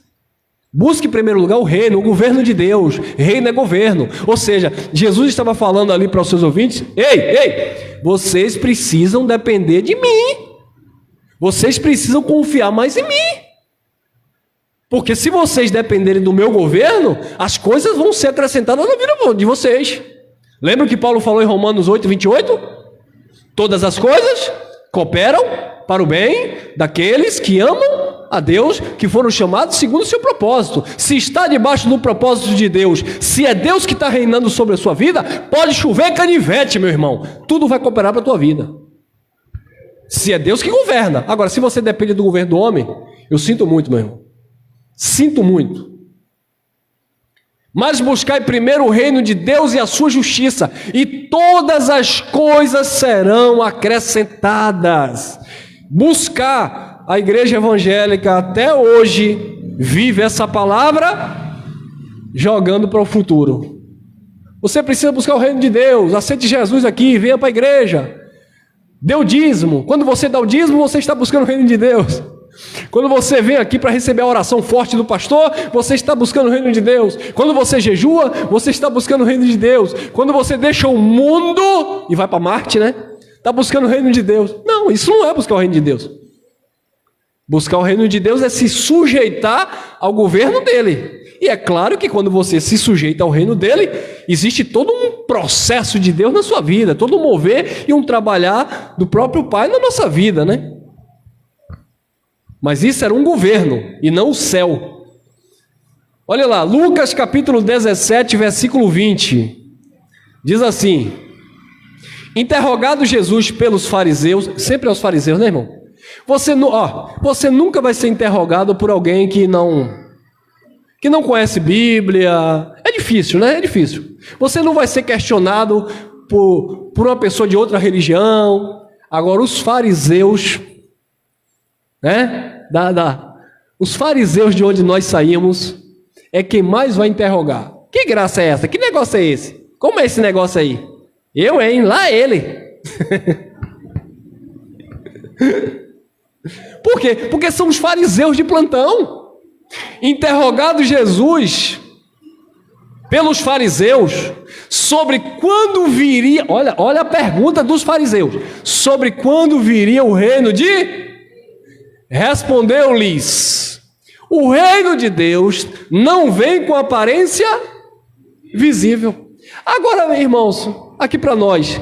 Busque em primeiro lugar o reino, o governo de Deus. Reino é governo. Ou seja, Jesus estava falando ali para os seus ouvintes: ei, vocês precisam depender de mim. Vocês precisam confiar mais em mim. Porque se vocês dependerem do meu governo, as coisas vão ser acrescentadas na vida de vocês. Lembra que Paulo falou em Romanos 8:28? Todas as coisas cooperam para o bem daqueles que amam a Deus, que foram chamados segundo o seu propósito. Se está debaixo do propósito de Deus, se é Deus que está reinando sobre a sua vida, pode chover canivete, meu irmão. Tudo vai cooperar para a tua vida. Se é Deus que governa. Agora, se você depende do governo do homem, eu sinto muito, meu irmão. Sinto muito. Mas buscai primeiro o reino de Deus e a sua justiça, e todas as coisas serão acrescentadas. Buscar. A igreja evangélica até hoje vive essa palavra jogando para o futuro. Você precisa buscar o reino de Deus. Aceite Jesus aqui, venha para a igreja. Dê o dízimo. Quando você dá o dízimo, você está buscando o reino de Deus. Quando você vem aqui para receber a oração forte do pastor, você está buscando o reino de Deus. Quando você jejua, você está buscando o reino de Deus. Quando você deixa o mundo e vai para Marte, né? Está buscando o reino de Deus. Não, isso não é buscar o reino de Deus. Buscar o reino de Deus é se sujeitar ao governo dele. E é claro que quando você se sujeita ao reino dele, existe todo um processo de Deus na sua vida, todo um mover e um trabalhar do próprio Pai na nossa vida, né? Mas isso era um governo e não o céu. Olha lá, Lucas capítulo 17, versículo 20. Diz assim: interrogado Jesus pelos fariseus, sempre é os fariseus, né, irmão? Você nunca vai ser interrogado por alguém que não conhece Bíblia. É difícil, né? É difícil. Você não vai ser questionado por uma pessoa de outra religião. Agora, os fariseus, né? Os fariseus de onde nós saímos é quem mais vai interrogar. Que graça é essa? Que negócio é esse? Como é esse negócio aí? Eu, hein? Lá ele. Por quê? Porque são os fariseus de plantão. Interrogado Jesus pelos fariseus sobre quando viria, olha a pergunta dos fariseus, sobre quando viria o reino de... Respondeu-lhes: o reino de Deus não vem com aparência visível. Agora, irmãos, aqui para nós,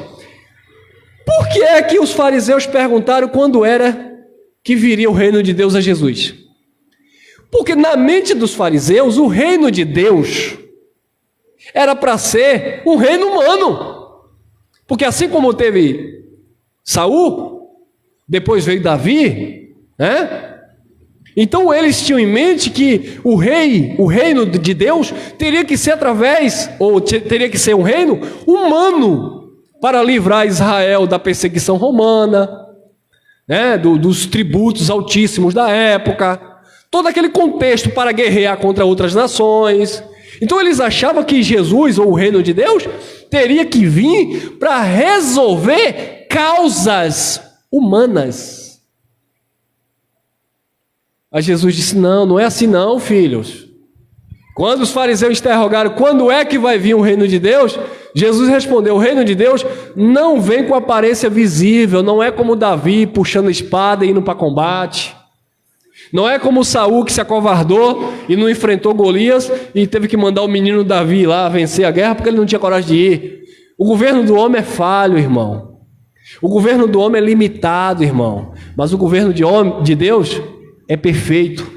por que é que os fariseus perguntaram quando era que viria o reino de Deus a Jesus? Porque na mente dos fariseus, o reino de Deus era para ser um reino humano. Porque assim como teve Saul, depois veio Davi, né? Então eles tinham em mente que o reino de Deus teria que ser teria que ser um reino humano para livrar Israel da perseguição romana, né? Dos tributos altíssimos da época, todo aquele contexto para guerrear contra outras nações. Então eles achavam que Jesus, ou o reino de Deus, teria que vir para resolver causas humanas. Aí Jesus disse: não é assim não, filhos. Quando os fariseus interrogaram quando é que vai vir o reino de Deus, Jesus respondeu: o reino de Deus não vem com aparência visível, não é como Davi puxando espada e indo para combate. Não é como Saul que se acovardou e não enfrentou Golias e teve que mandar o menino Davi lá vencer a guerra porque ele não tinha coragem de ir. O governo do homem é falho, irmão. O governo do homem é limitado, irmão. Mas o governo de Deus é perfeito.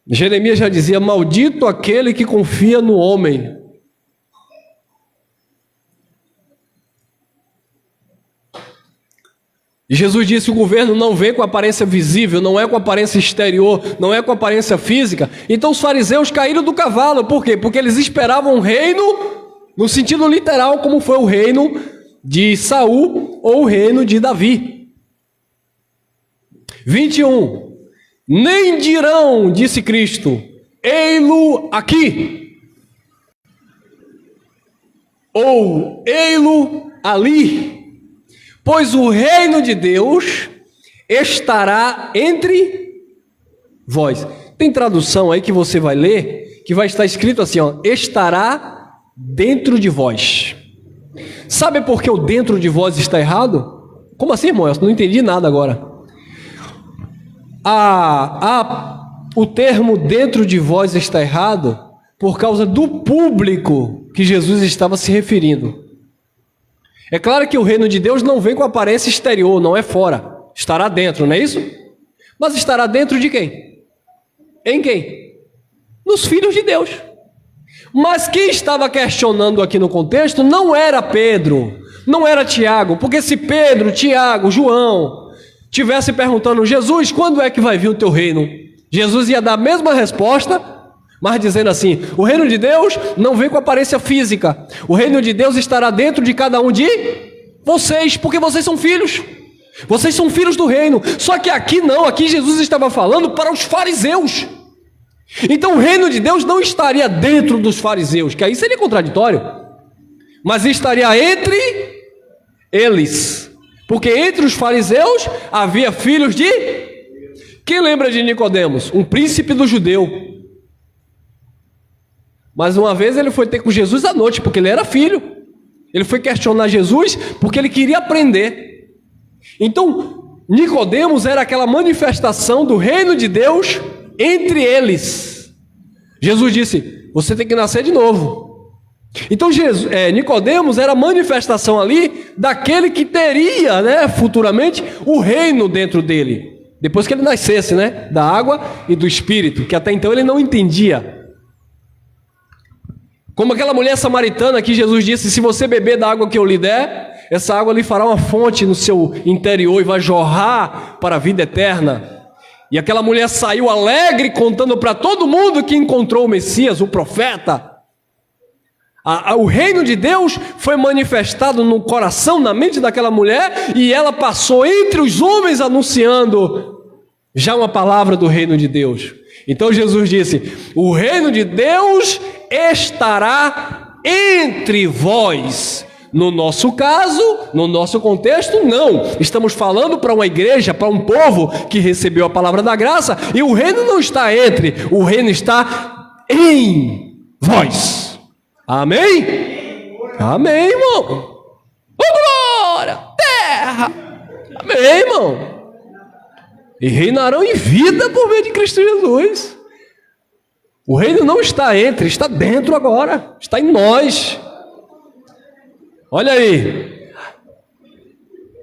Jeremias já dizia: maldito aquele que confia no homem. E Jesus disse: o governo não vem com aparência visível, não é com aparência exterior, não é com aparência física. Então os fariseus caíram do cavalo. Por quê? Porque eles esperavam um reino no sentido literal, como foi o reino de Saul ou o reino de Davi. 21. Nem dirão, disse Cristo, ei-lo aqui, ou ei-lo ali, pois o reino de Deus estará entre vós. Tem tradução aí que você vai ler, que vai estar escrito assim, ó, estará dentro de vós. Sabe por que o dentro de vós está errado? Como assim, irmão? Eu não entendi nada agora. O termo dentro de vós está errado por causa do público que Jesus estava se referindo. É claro que o reino de Deus não vem com aparência exterior, não é fora. Estará dentro, não é isso? Mas estará dentro de quem? Em quem? Nos filhos de Deus. Mas quem estava questionando aqui no contexto não era Pedro, não era Tiago, porque se Pedro, Tiago, João tivesse perguntando: Jesus, quando é que vai vir o teu reino? Jesus ia dar a mesma resposta, mas dizendo assim: o reino de Deus não vem com aparência física, o reino de Deus estará dentro de cada um de vocês, porque vocês são filhos do reino. Só que aqui não, aqui Jesus estava falando para os fariseus. Então o reino de Deus não estaria dentro dos fariseus, que aí seria contraditório, mas estaria entre eles, porque entre os fariseus havia filhos de... Quem lembra de Nicodemos? Um príncipe do judeu. Mas uma vez ele foi ter com Jesus à noite, porque ele era filho. Ele foi questionar Jesus porque ele queria aprender. Então Nicodemos era aquela manifestação do reino de Deus entre eles. Jesus disse: você tem que nascer de novo. Então Nicodemos era a manifestação ali daquele que teria, futuramente, o reino dentro dele. Depois que ele nascesse, né? Da água e do Espírito, que até então ele não entendia. Como aquela mulher samaritana que Jesus disse: se você beber da água que eu lhe der, essa água lhe fará uma fonte no seu interior e vai jorrar para a vida eterna. E aquela mulher saiu alegre, contando para todo mundo que encontrou o Messias, o profeta. O reino de Deus foi manifestado no coração, na mente daquela mulher, e ela passou entre os homens anunciando já uma palavra do reino de Deus. Então Jesus disse: o reino de Deus estará entre vós. No nosso caso, no nosso contexto, não. Estamos falando para uma igreja, para um povo que recebeu a palavra da graça, e o reino não está entre, o reino está em vós. Amém? Amém, irmão. Oh, glória, terra. Amém, irmão. E reinarão em vida por meio de Cristo Jesus. O reino não está entre, está dentro agora, está em nós. Olha aí.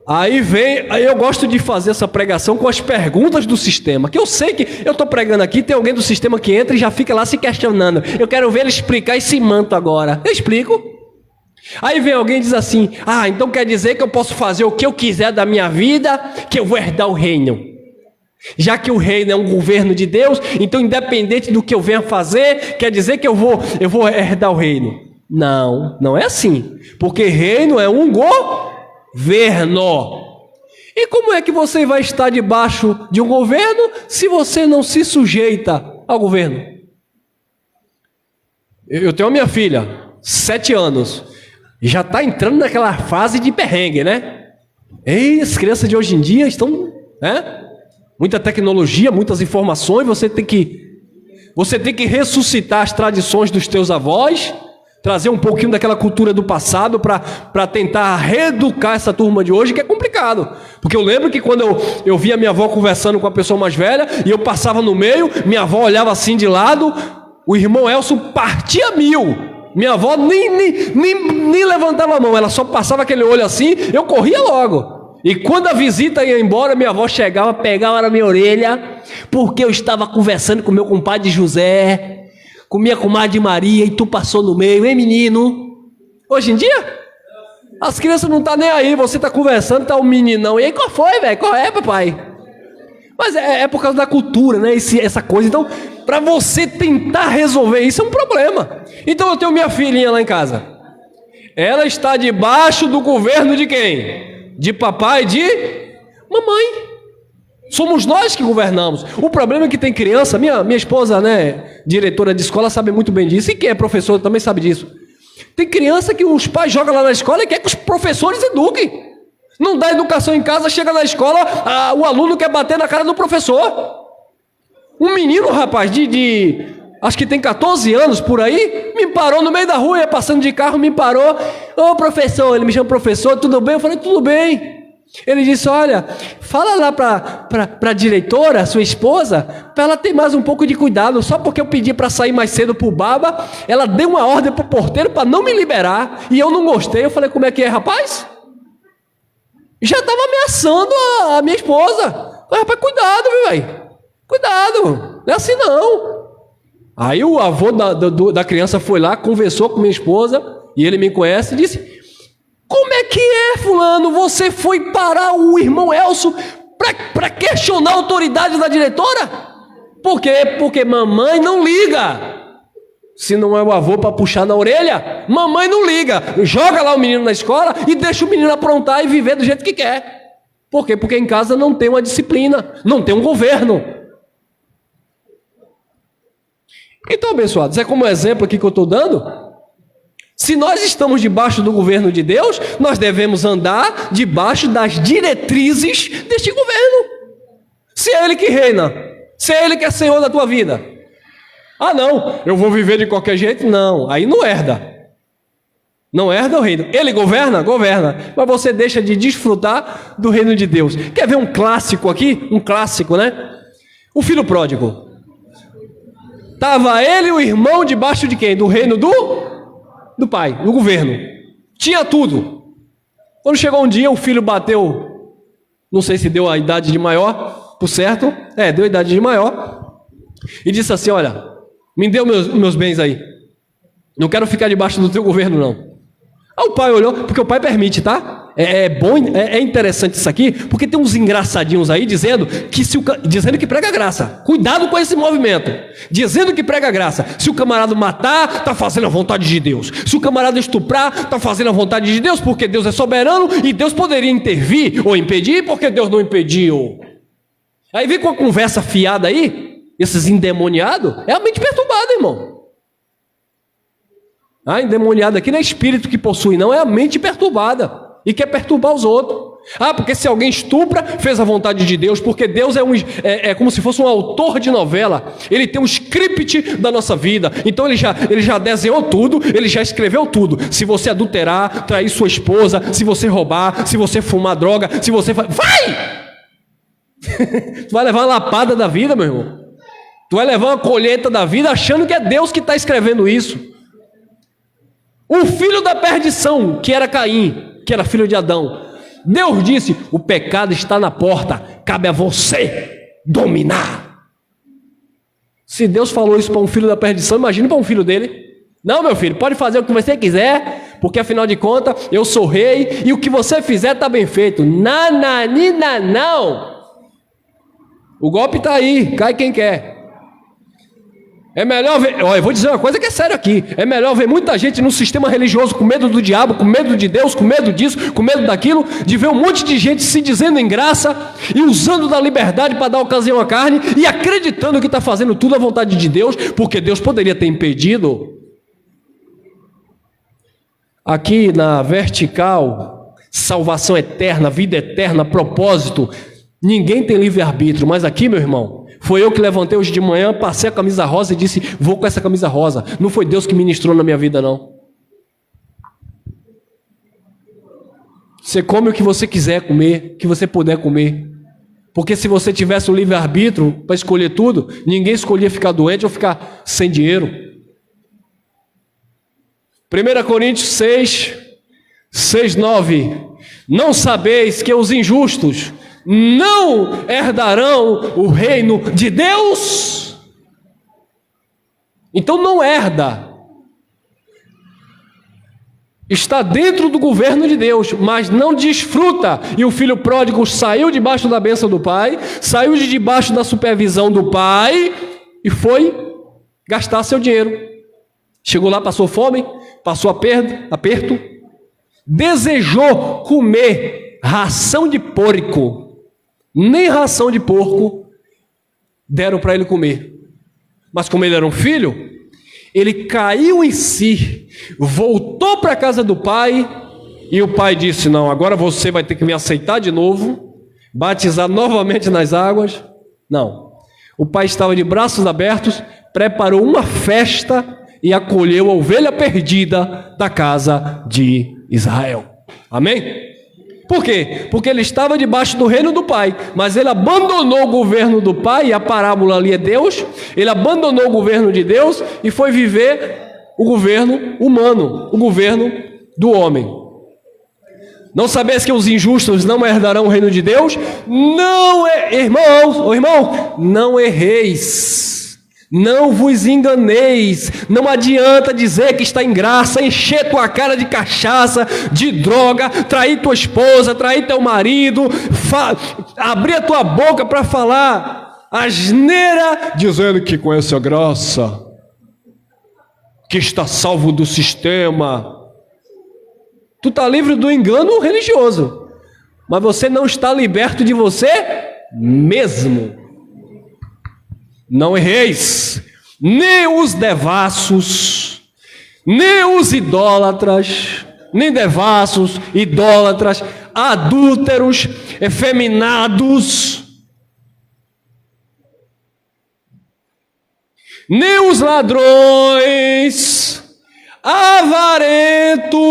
Aí eu gosto de fazer essa pregação com as perguntas do sistema, que eu sei que eu estou pregando aqui, tem alguém do sistema que entra e já fica lá se questionando. Eu quero ver ele explicar esse manto agora. Eu explico. Aí vem alguém e diz assim: então quer dizer que eu posso fazer o que eu quiser da minha vida, que eu vou herdar o reino. Já que o reino é um governo de Deus, então independente do que eu venha fazer, quer dizer que eu vou herdar o reino. Não, não é assim. Porque reino é um governo. E como é que você vai estar debaixo de um governo se você não se sujeita ao governo? Eu tenho a minha filha, 7 anos, já está entrando naquela fase de perrengue, né? E as crianças de hoje em dia estão, né? Muita tecnologia, muitas informações, você tem que ressuscitar as tradições dos teus avós, trazer um pouquinho daquela cultura do passado para tentar reeducar essa turma de hoje, que é complicado. Porque eu lembro que quando eu via minha avó conversando com a pessoa mais velha, e eu passava no meio, minha avó olhava assim de lado, o irmão Elson partia 1000. Minha avó nem levantava a mão, ela só passava aquele olho assim, eu corria logo. E quando a visita ia embora, minha avó chegava, pegava na minha orelha, porque eu estava conversando com meu compadre José, com minha comadre Maria, e tu passou no meio, hein, menino? Hoje em dia, as crianças não estão nem aí, você está conversando, está um meninão, e aí qual foi, velho? Qual é, papai? Mas é por causa da cultura, né? Essa coisa. Então, para você tentar resolver isso é um problema. Então eu tenho minha filhinha lá em casa. Ela está debaixo do governo de quem? De papai e de mamãe. Somos nós que governamos. O problema é que tem criança, minha esposa, né, diretora de escola, sabe muito bem disso, e quem é professor também sabe disso. Tem criança que os pais jogam lá na escola e quer que os professores eduquem. Não dá educação em casa, chega na escola, o aluno quer bater na cara do professor. Um menino, rapaz, acho que tem 14 anos por aí, me parou no meio da rua, ia passando de carro, me parou. Ô professor, ele me chama professor, tudo bem? Eu falei, tudo bem. Ele disse, olha, fala lá para a diretora, sua esposa, para ela ter mais um pouco de cuidado. Só porque eu pedi para sair mais cedo para o baba, ela deu uma ordem para o porteiro para não me liberar, e eu não gostei. Eu falei, como é que é, rapaz? Já estava ameaçando a minha esposa. Eu falei, rapaz, cuidado, viu, velho? Cuidado, não é assim não. Aí o avô da criança foi lá, conversou com minha esposa, e ele me conhece, e disse, como é que é, fulano, você foi parar o irmão Elson para questionar a autoridade da diretora? Por quê? Porque mamãe não liga. Se não é o avô para puxar na orelha, mamãe não liga. Joga lá o menino na escola e deixa o menino aprontar e viver do jeito que quer. Por quê? Porque em casa não tem uma disciplina, não tem um governo. Então, abençoados, é como exemplo aqui que eu estou dando. Se nós estamos debaixo do governo de Deus, nós devemos andar debaixo das diretrizes deste governo. Se é Ele que reina, se é Ele que é Senhor da tua vida. Ah não, eu vou viver de qualquer jeito? Não, aí não herda. Não herda o reino. Ele governa? Governa. Mas você deixa de desfrutar do reino de Deus. Quer ver um clássico aqui? Um clássico, né? O filho pródigo. Estava ele e o irmão debaixo de quem? Do reino do pai, do governo. Tinha tudo. Quando chegou um dia, o filho bateu, não sei se deu a idade de maior, por certo, deu idade de maior, e disse assim: olha, me dê meus bens aí, não quero ficar debaixo do teu governo não. Aí o pai olhou, porque o pai permite, tá? É interessante isso aqui, porque tem uns engraçadinhos aí dizendo que prega graça. Cuidado com esse movimento. Dizendo que prega graça. Se o camarada matar, está fazendo a vontade de Deus. Se o camarada estuprar, está fazendo a vontade de Deus, porque Deus é soberano e Deus poderia intervir ou impedir, porque Deus não impediu. Aí vem com a conversa fiada aí, esses endemoniados, é a mente perturbada, irmão. Endemoniado aqui não é espírito que possui, não, é a mente perturbada. E quer perturbar os outros. Porque se alguém estupra, fez a vontade de Deus, porque Deus é como se fosse um autor de novela. Ele tem um script da nossa vida. Então ele já desenhou tudo, ele já escreveu tudo. Se você adulterar, trair sua esposa, se você roubar, se você fumar droga, se você... Vai! Tu vai levar uma lapada da vida, meu irmão. Tu vai levar uma colheita da vida achando que é Deus que está escrevendo isso. O filho da perdição, que era Caim, que era filho de Adão, Deus disse: o pecado está na porta, cabe a você dominar. Se Deus falou isso para um filho da perdição, imagine para um filho dele. Não, meu filho, pode fazer o que você quiser, porque afinal de contas eu sou rei e o que você fizer está bem feito. Nananina, não. O golpe está aí, cai quem quer. É melhor ver, eu vou dizer uma coisa que é sério aqui, é melhor ver muita gente no sistema religioso com medo do diabo, com medo de Deus, com medo disso, com medo daquilo, de ver um monte de gente se dizendo em graça e usando da liberdade para dar ocasião à carne e acreditando que está fazendo tudo à vontade de Deus, porque Deus poderia ter impedido. Aqui na vertical, salvação eterna, vida eterna, propósito, ninguém tem livre-arbítrio, mas aqui, meu irmão, foi eu que levantei hoje de manhã, passei a camisa rosa e disse: vou com essa camisa rosa. Não foi Deus que ministrou na minha vida, não. Você come o que você quiser comer, o que você puder comer. Porque se você tivesse o livre-arbítrio para escolher tudo, ninguém escolhia ficar doente ou ficar sem dinheiro. 1 Coríntios 6, 9. Não sabeis que os injustos não herdarão o reino de Deus? Então não herda. Está dentro do governo de Deus, mas não desfruta. E o filho pródigo saiu debaixo da bênção do pai, saiu de debaixo da supervisão do pai e foi gastar seu dinheiro. Chegou lá, passou fome, passou aperto, desejou comer ração de porco. Nem ração de porco deram para ele comer. Mas como ele era um filho, ele caiu em si, voltou para a casa do pai, e o pai disse: não, agora você vai ter que me aceitar de novo, batizar novamente nas águas. Não. O pai estava de braços abertos, preparou uma festa e acolheu a ovelha perdida da casa de Israel. Amém? Por quê? Porque ele estava debaixo do reino do pai, mas ele abandonou o governo do pai, e a parábola ali é Deus. Ele abandonou o governo de Deus e foi viver o governo humano, o governo do homem. Não sabeis que os injustos não herdarão o reino de Deus? Não, irmão, não erreis. Não vos enganeis. Não adianta dizer que está em graça, encher tua cara de cachaça, de droga, trair tua esposa, trair teu marido, abrir a tua boca para falar asneira, dizendo que conhece a graça, que está salvo do sistema. Tu está livre do engano religioso, mas você não está liberto de você mesmo. Não erreis, nem os devassos, nem os idólatras, nem devassos, idólatras, adúlteros, efeminados, nem os ladrões, avarentos,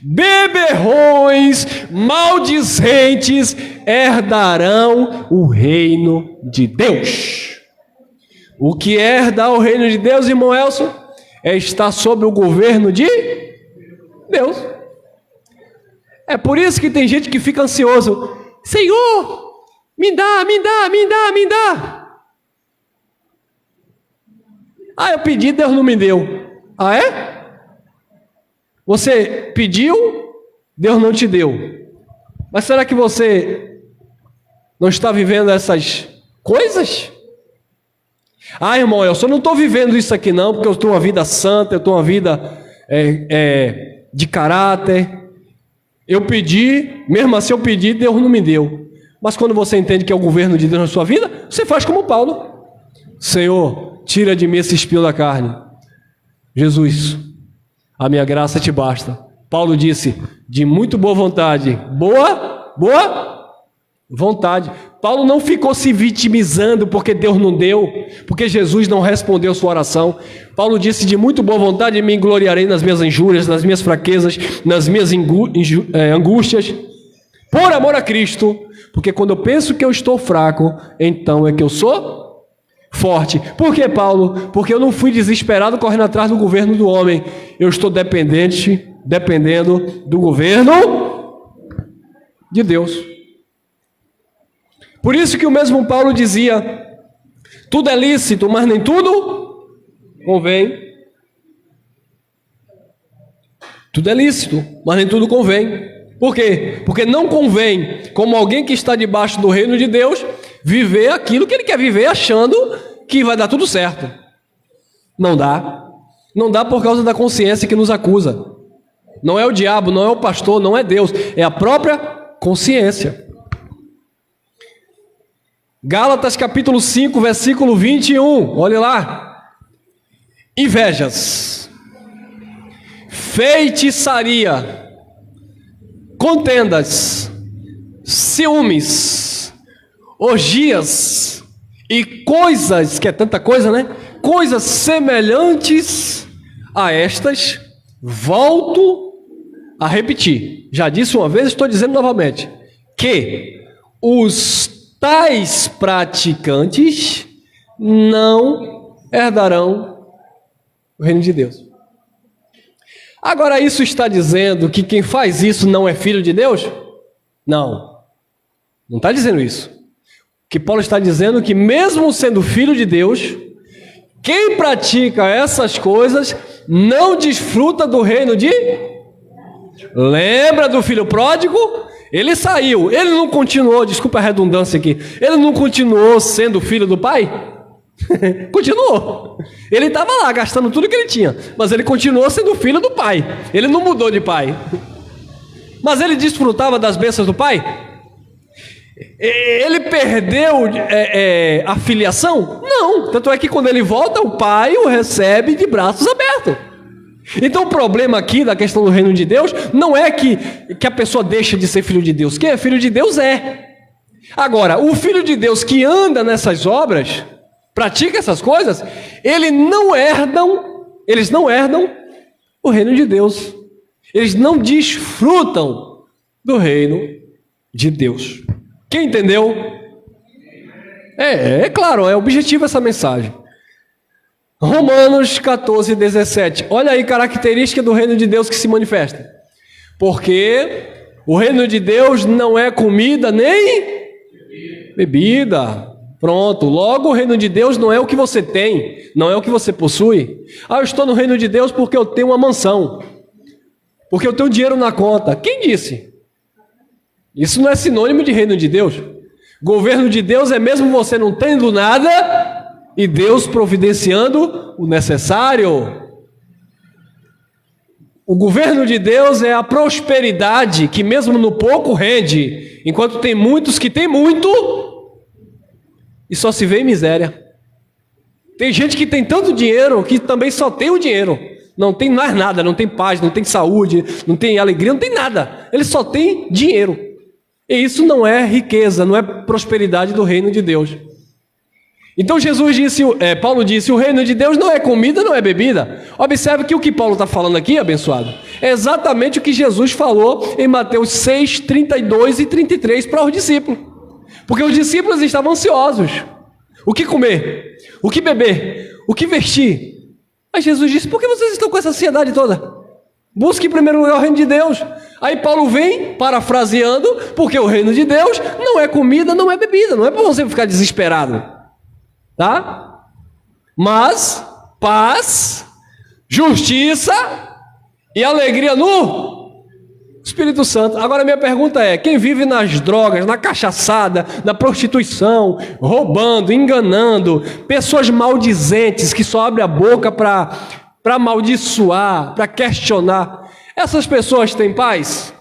beberrões, maldizentes herdarão o reino de Deus. O que é herdar o reino de Deus, irmão Elson, é estar sob o governo de Deus. É por isso que tem gente que fica ansioso. Senhor, Me dá, me dá, me dá, me dá. Ah, eu pedi, Deus não me deu. Ah, é? Você pediu, Deus não te deu. Mas será que você não está vivendo essas coisas? Ah, irmão, eu só não estou vivendo isso aqui não, porque eu estou uma vida santa, eu estou uma vida de caráter. Eu pedi, mesmo assim eu pedi, Deus não me deu. Mas quando você entende que é o governo de Deus na sua vida, você faz como Paulo. Senhor, tira de mim esse espinho da carne. Jesus, a minha graça te basta. Paulo disse, de muito boa vontade. Boa vontade. Paulo não ficou se vitimizando porque Deus não deu, porque Jesus não respondeu sua oração. Paulo disse, de muito boa vontade me gloriarei nas minhas injúrias, nas minhas fraquezas, nas minhas angústias, por amor a Cristo, porque quando eu penso que eu estou fraco, então é que eu sou forte. Por que, Paulo? Porque eu não fui desesperado correndo atrás do governo do homem, eu estou dependendo do governo de Deus. Por isso que o mesmo Paulo dizia, tudo é lícito, mas nem tudo convém. Tudo é lícito, mas nem tudo convém. Por quê? Porque não convém, como alguém que está debaixo do reino de Deus, viver aquilo que ele quer viver achando que vai dar tudo certo. Não dá. Não dá por causa da consciência que nos acusa. Não é o diabo, não é o pastor, não é Deus, é a própria consciência. Gálatas capítulo 5, versículo 21, olhe lá. Invejas, feitiçaria, contendas, ciúmes, orgias e coisas, que é tanta coisa, né? Coisas semelhantes a estas, volto a repetir. Já disse uma vez, estou dizendo novamente, que os tais praticantes não herdarão o reino de Deus. Agora, isso está dizendo que quem faz isso não é filho de Deus? Não. Não está dizendo isso. O que Paulo está dizendo é que mesmo sendo filho de Deus, quem pratica essas coisas não desfruta do reino de... Lembra do filho pródigo? Ele saiu, ele não continuou, desculpa a redundância aqui, ele não continuou sendo filho do pai? Continuou. Ele estava lá gastando tudo que ele tinha, mas ele continuou sendo filho do pai. Ele não mudou de pai. Mas ele desfrutava das bênçãos do pai? Ele perdeu a filiação? Não. Tanto é que quando ele volta, o pai o recebe de braços abertos. Então o problema aqui da questão do reino de Deus não é que a pessoa deixa de ser filho de Deus. Quem é filho de Deus é. Agora, o filho de Deus que anda nessas obras, pratica essas coisas, eles não herdam o reino de Deus. Eles não desfrutam do reino de Deus. Quem entendeu? É claro, é objetivo essa mensagem. Romanos 14, 17. Olha aí a característica do reino de Deus que se manifesta. Porque o reino de Deus não é comida nem bebida. Pronto. Logo, o reino de Deus não é o que você tem, não é o que você possui. Ah, eu estou no reino de Deus porque eu tenho uma mansão, porque eu tenho dinheiro na conta. Quem disse? Isso não é sinônimo de reino de Deus. Governo de Deus é mesmo você não tendo nada e Deus providenciando o necessário. O governo de Deus é a prosperidade que mesmo no pouco rende, enquanto tem muitos que têm muito e só se vê em miséria. Tem gente que tem tanto dinheiro que também só tem o dinheiro. Não tem mais nada, não tem paz, não tem saúde, não tem alegria, não tem nada. Ele só tem dinheiro. E isso não é riqueza, não é prosperidade do reino de Deus. Então Paulo disse, o reino de Deus não é comida, não é bebida. Observe que o que Paulo está falando aqui, abençoado, é exatamente o que Jesus falou em Mateus 6, 32 e 33 para os discípulos. Porque os discípulos estavam ansiosos. O que comer? O que beber? O que vestir? Aí Jesus disse, por que vocês estão com essa ansiedade toda? Busque em primeiro lugar o reino de Deus. Aí Paulo vem, parafraseando, porque o reino de Deus não é comida, não é bebida, não é para você ficar desesperado, tá? Mas paz, justiça e alegria no Espírito Santo. Agora minha pergunta é, quem vive nas drogas, na cachaçada, na prostituição, roubando, enganando, pessoas maldizentes que só abrem a boca para amaldiçoar, para questionar, essas pessoas têm paz?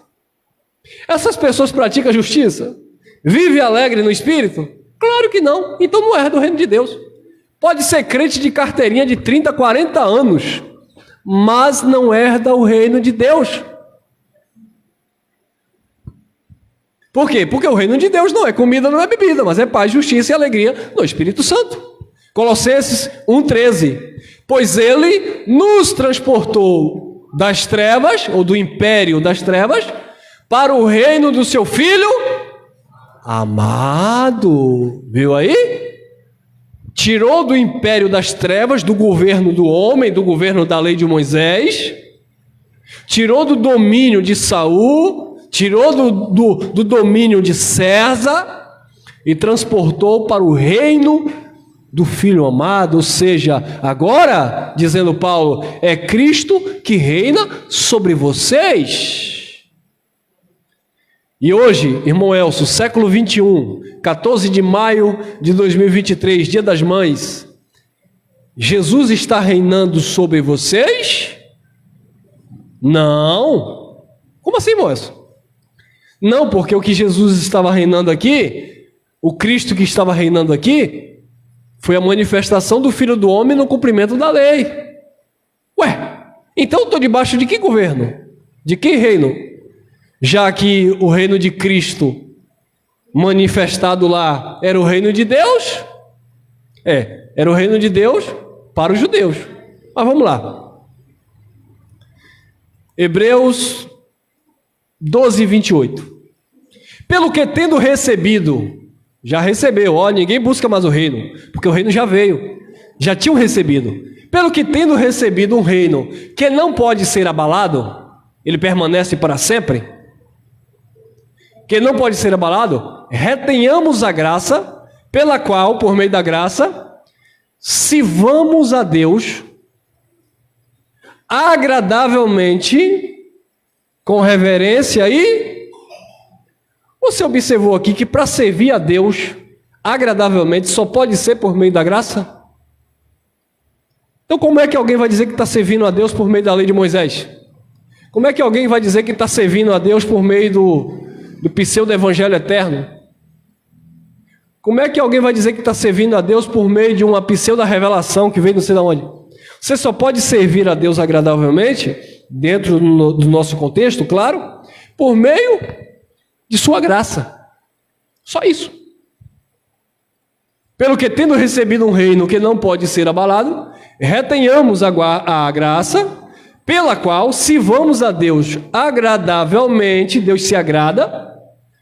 Essas pessoas praticam justiça? Vive alegre no Espírito? Claro que não, então não é do reino de Deus. Pode ser crente de carteirinha de 30, 40 anos, mas não herda o reino de Deus. Por quê? Porque o reino de Deus não é comida, não é bebida, mas é paz, justiça e alegria no Espírito Santo. Colossenses 1,13. Pois ele nos transportou das trevas, ou do império das trevas, para o reino do seu Filho amado. Viu aí? Tirou do império das trevas, do governo do homem, do governo da lei de Moisés, tirou do domínio de Saul, tirou do domínio de César e transportou para o reino do Filho amado, ou seja, agora, dizendo Paulo, é Cristo que reina sobre vocês. E hoje, irmão Elcio, século 21, 14 de maio de 2023, Dia das Mães, Jesus está reinando sobre vocês? Não. Como assim, irmão Elcio? Não, porque o que Jesus estava reinando aqui, o Cristo que estava reinando aqui, foi a manifestação do Filho do Homem no cumprimento da lei. Ué, então eu estou debaixo de que governo? De que reino? Já que o reino de Cristo manifestado lá era o reino de Deus? Era o reino de Deus para os judeus. Mas vamos lá. Hebreus 12, 28. Pelo que tendo recebido, já recebeu, ninguém busca mais o reino, porque o reino já veio, já tinham recebido. Pelo que tendo recebido um reino que não pode ser abalado, ele permanece para sempre, que não pode ser abalado, retenhamos a graça, pela qual, por meio da graça, sirvamos a Deus agradavelmente, com reverência e... Você observou aqui que para servir a Deus agradavelmente só pode ser por meio da graça? Então como é que alguém vai dizer que está servindo a Deus por meio da lei de Moisés? Como é que alguém vai dizer que está servindo a Deus por meio do pseudo-evangelho eterno? Como é que alguém vai dizer que está servindo a Deus por meio de uma pseudo-revelação que veio não sei de onde? Você só pode servir a Deus agradavelmente, dentro do nosso contexto, claro, por meio de sua graça. Só isso. Pelo que tendo recebido um reino que não pode ser abalado, retenhamos a graça, pela qual sirvamos a Deus agradavelmente, Deus se agrada,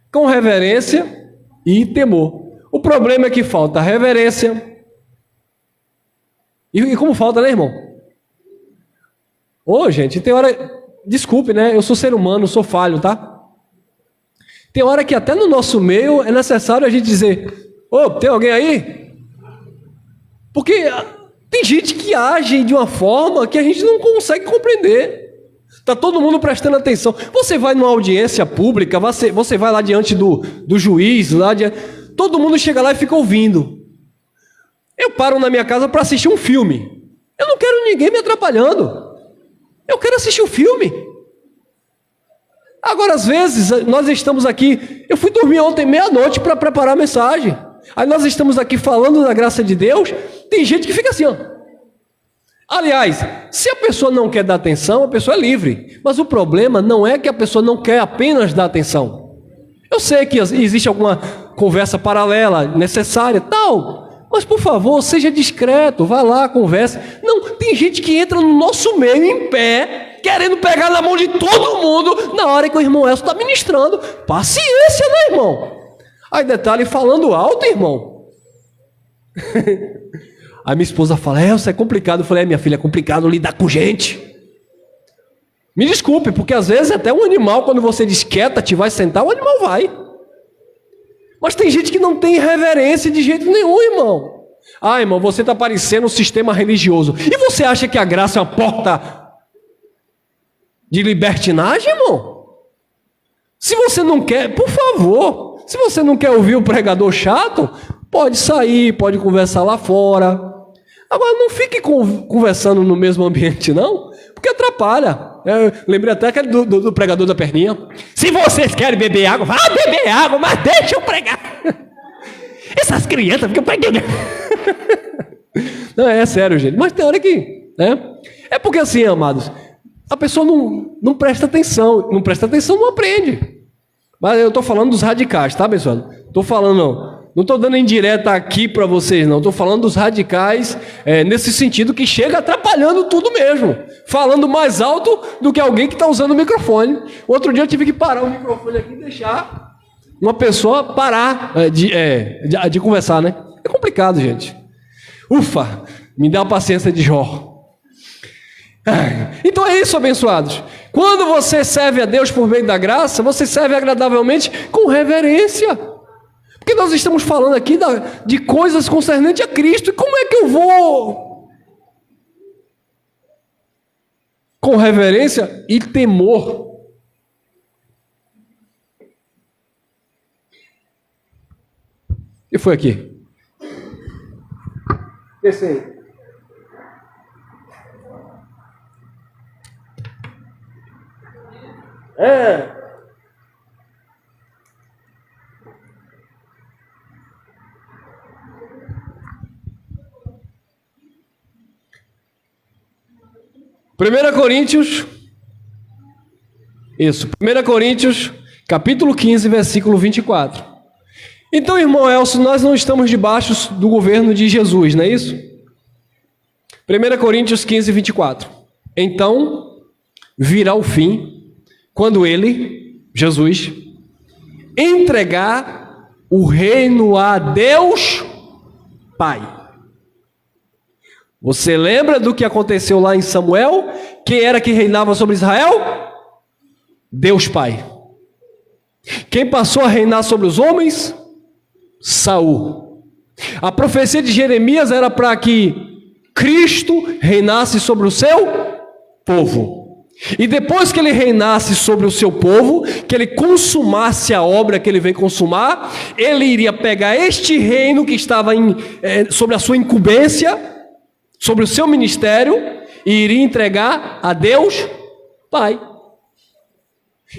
com reverência e temor. O problema é que falta reverência. E como falta, né, irmão? Gente, tem hora... Desculpe, né? Eu sou ser humano, sou falho, tá? Tem hora que até no nosso meio é necessário a gente dizer, tem alguém aí? Porque tem gente que age de uma forma que a gente não consegue compreender. Está todo mundo prestando atenção. Você vai numa audiência pública, você vai lá diante do juiz, todo mundo chega lá e fica ouvindo. Eu paro na minha casa para assistir um filme. Eu não quero ninguém me atrapalhando. Eu quero assistir o filme. Agora, às vezes, nós estamos aqui... Eu fui dormir ontem meia-noite para preparar a mensagem. Aí nós estamos aqui falando da graça de Deus. Tem gente que fica assim, Aliás, se a pessoa não quer dar atenção, a pessoa é livre. Mas o problema não é que a pessoa não quer apenas dar atenção. Eu sei que existe alguma conversa paralela, necessária, tal. Mas, por favor, seja discreto. Vá lá, converse. Não, tem gente que entra no nosso meio em pé... querendo pegar na mão de todo mundo na hora que o irmão Elcio está ministrando. Paciência, né, irmão? Aí detalhe, falando alto, irmão. Aí minha esposa fala, Elcio, é complicado. Eu falei, minha filha, é complicado lidar com gente. Me desculpe, porque às vezes até um animal, quando você diz quieta-te, vai sentar, o animal vai. Mas tem gente que não tem reverência de jeito nenhum, irmão. Ah, irmão, você está parecendo um sistema religioso. E você acha que a graça é uma porta de libertinagem, irmão? Se você não quer, por favor, se você não quer ouvir o pregador chato, pode sair, pode conversar lá fora. Agora, não fique conversando no mesmo ambiente, não, porque atrapalha. Eu lembrei até aquele do pregador da perninha. Se vocês querem beber água, vá beber água, mas deixa eu pregar. Essas crianças ficam pregando. Não, é sério, gente. Mas tem hora que... né? É porque assim, amados, a pessoa não presta atenção. Não presta atenção, não aprende. Mas eu estou falando dos radicais, tá, pessoal? Estou falando... Não estou dando indireta aqui para vocês, não. Estou falando dos radicais nesse sentido que chega atrapalhando tudo mesmo. Falando mais alto do que alguém que está usando o microfone. Outro dia eu tive que parar o microfone aqui e deixar uma pessoa parar de conversar, né? É complicado, gente. Ufa, me dá a paciência de Jó. Então é isso, abençoados. Quando você serve a Deus por meio da graça, você serve agradavelmente com reverência. Porque nós estamos falando aqui de coisas concernentes a Cristo. E como é que eu vou com reverência e temor? E foi aqui. Desce aí. É. 1 Coríntios, 1 Coríntios, capítulo 15, versículo 24. Então, irmão Elcio, nós não estamos debaixo do governo de Jesus, não é isso? 1 Coríntios 15, 24. Então, virá o fim, quando ele, Jesus, entregar o reino a Deus Pai. Você lembra do que aconteceu lá em Samuel? Quem era que reinava sobre Israel? Deus Pai. Quem passou a reinar sobre os homens? Saul. A profecia de Jeremias era para que Cristo reinasse sobre o seu povo. E depois que ele reinasse sobre o seu povo, que ele consumasse a obra que ele veio consumar, ele iria pegar este reino que estava sobre a sua incumbência, sobre o seu ministério, e iria entregar a Deus Pai.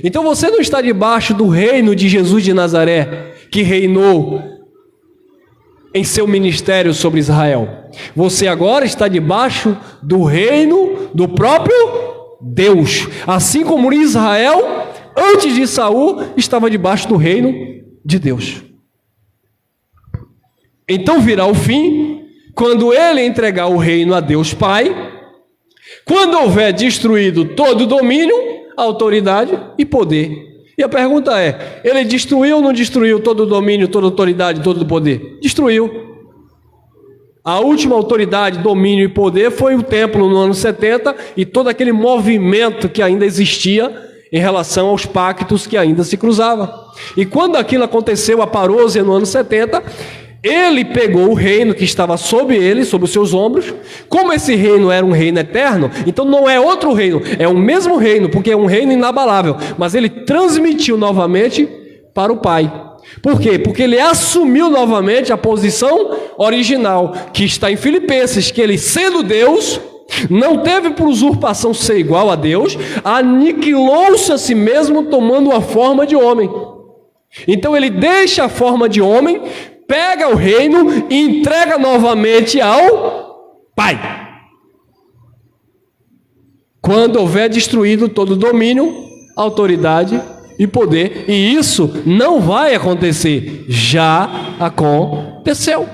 Então você não está debaixo do reino de Jesus de Nazaré, que reinou em seu ministério sobre Israel. Você agora está debaixo do reino do próprio Deus. Assim como Israel, antes de Saul, estava debaixo do reino de Deus. Então virá o fim, quando ele entregar o reino a Deus Pai, quando houver destruído todo o domínio, autoridade e poder. E a pergunta é, ele destruiu ou não destruiu todo o domínio, toda a autoridade, todo o poder? Destruiu. A última autoridade, domínio e poder foi o templo no ano 70 e todo aquele movimento que ainda existia em relação aos pactos que ainda se cruzavam. E quando aquilo aconteceu, a parousia no ano 70, ele pegou o reino que estava sobre ele, sobre os seus ombros. Como esse reino era um reino eterno, então não é outro reino, é o mesmo reino, porque é um reino inabalável. Mas ele transmitiu novamente para o Pai. Por quê? Porque ele assumiu novamente a posição original, que está em Filipenses, que ele, sendo Deus, não teve por usurpação ser igual a Deus, aniquilou-se a si mesmo, tomando a forma de homem. Então ele deixa a forma de homem, pega o reino e entrega novamente ao Pai. Quando houver destruído todo o domínio, autoridade e poder, e isso não vai acontecer, já aconteceu.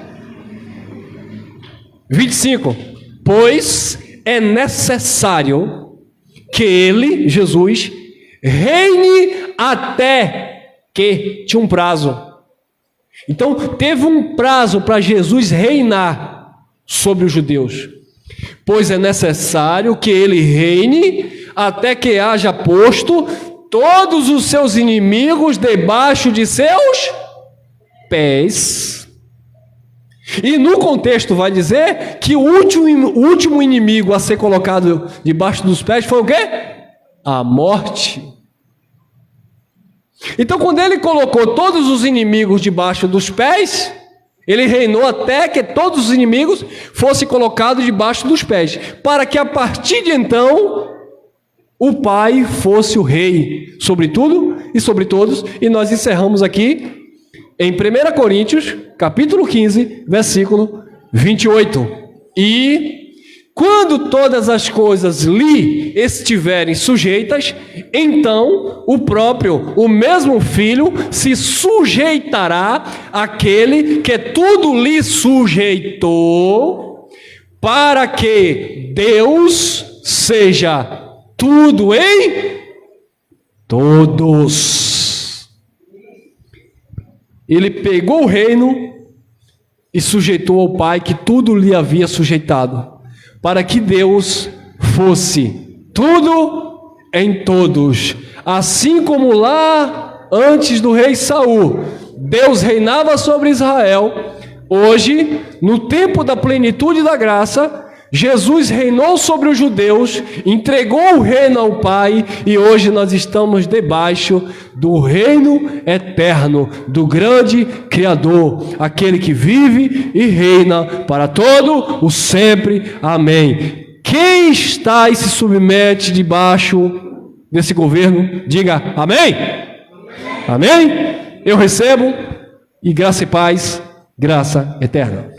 25. Pois é necessário que ele, Jesus, reine até que tinha um prazo. Então, teve um prazo para Jesus reinar sobre os judeus. Pois é necessário que ele reine até que haja posto todos os seus inimigos debaixo de seus pés. E no contexto vai dizer que o último inimigo a ser colocado debaixo dos pés foi o quê? A morte. Então, quando ele colocou todos os inimigos debaixo dos pés, ele reinou até que todos os inimigos fossem colocados debaixo dos pés, para que a partir de então o Pai fosse o rei sobre tudo e sobre todos. E nós encerramos aqui em 1 Coríntios, capítulo 15, versículo 28. E quando todas as coisas lhe estiverem sujeitas, então o mesmo Filho se sujeitará àquele que tudo lhe sujeitou, para que Deus seja tudo em todos. Ele pegou o reino e sujeitou ao Pai que tudo lhe havia sujeitado, para que Deus fosse tudo em todos. Assim como lá antes do rei Saul, Deus reinava sobre Israel, hoje, no tempo da plenitude da graça, Jesus reinou sobre os judeus, entregou o reino ao Pai, e hoje nós estamos debaixo do reino eterno, do grande Criador, aquele que vive e reina para todo o sempre. Amém. Quem está e se submete debaixo desse governo, diga amém. Amém? Eu recebo, e graça e paz, graça eterna.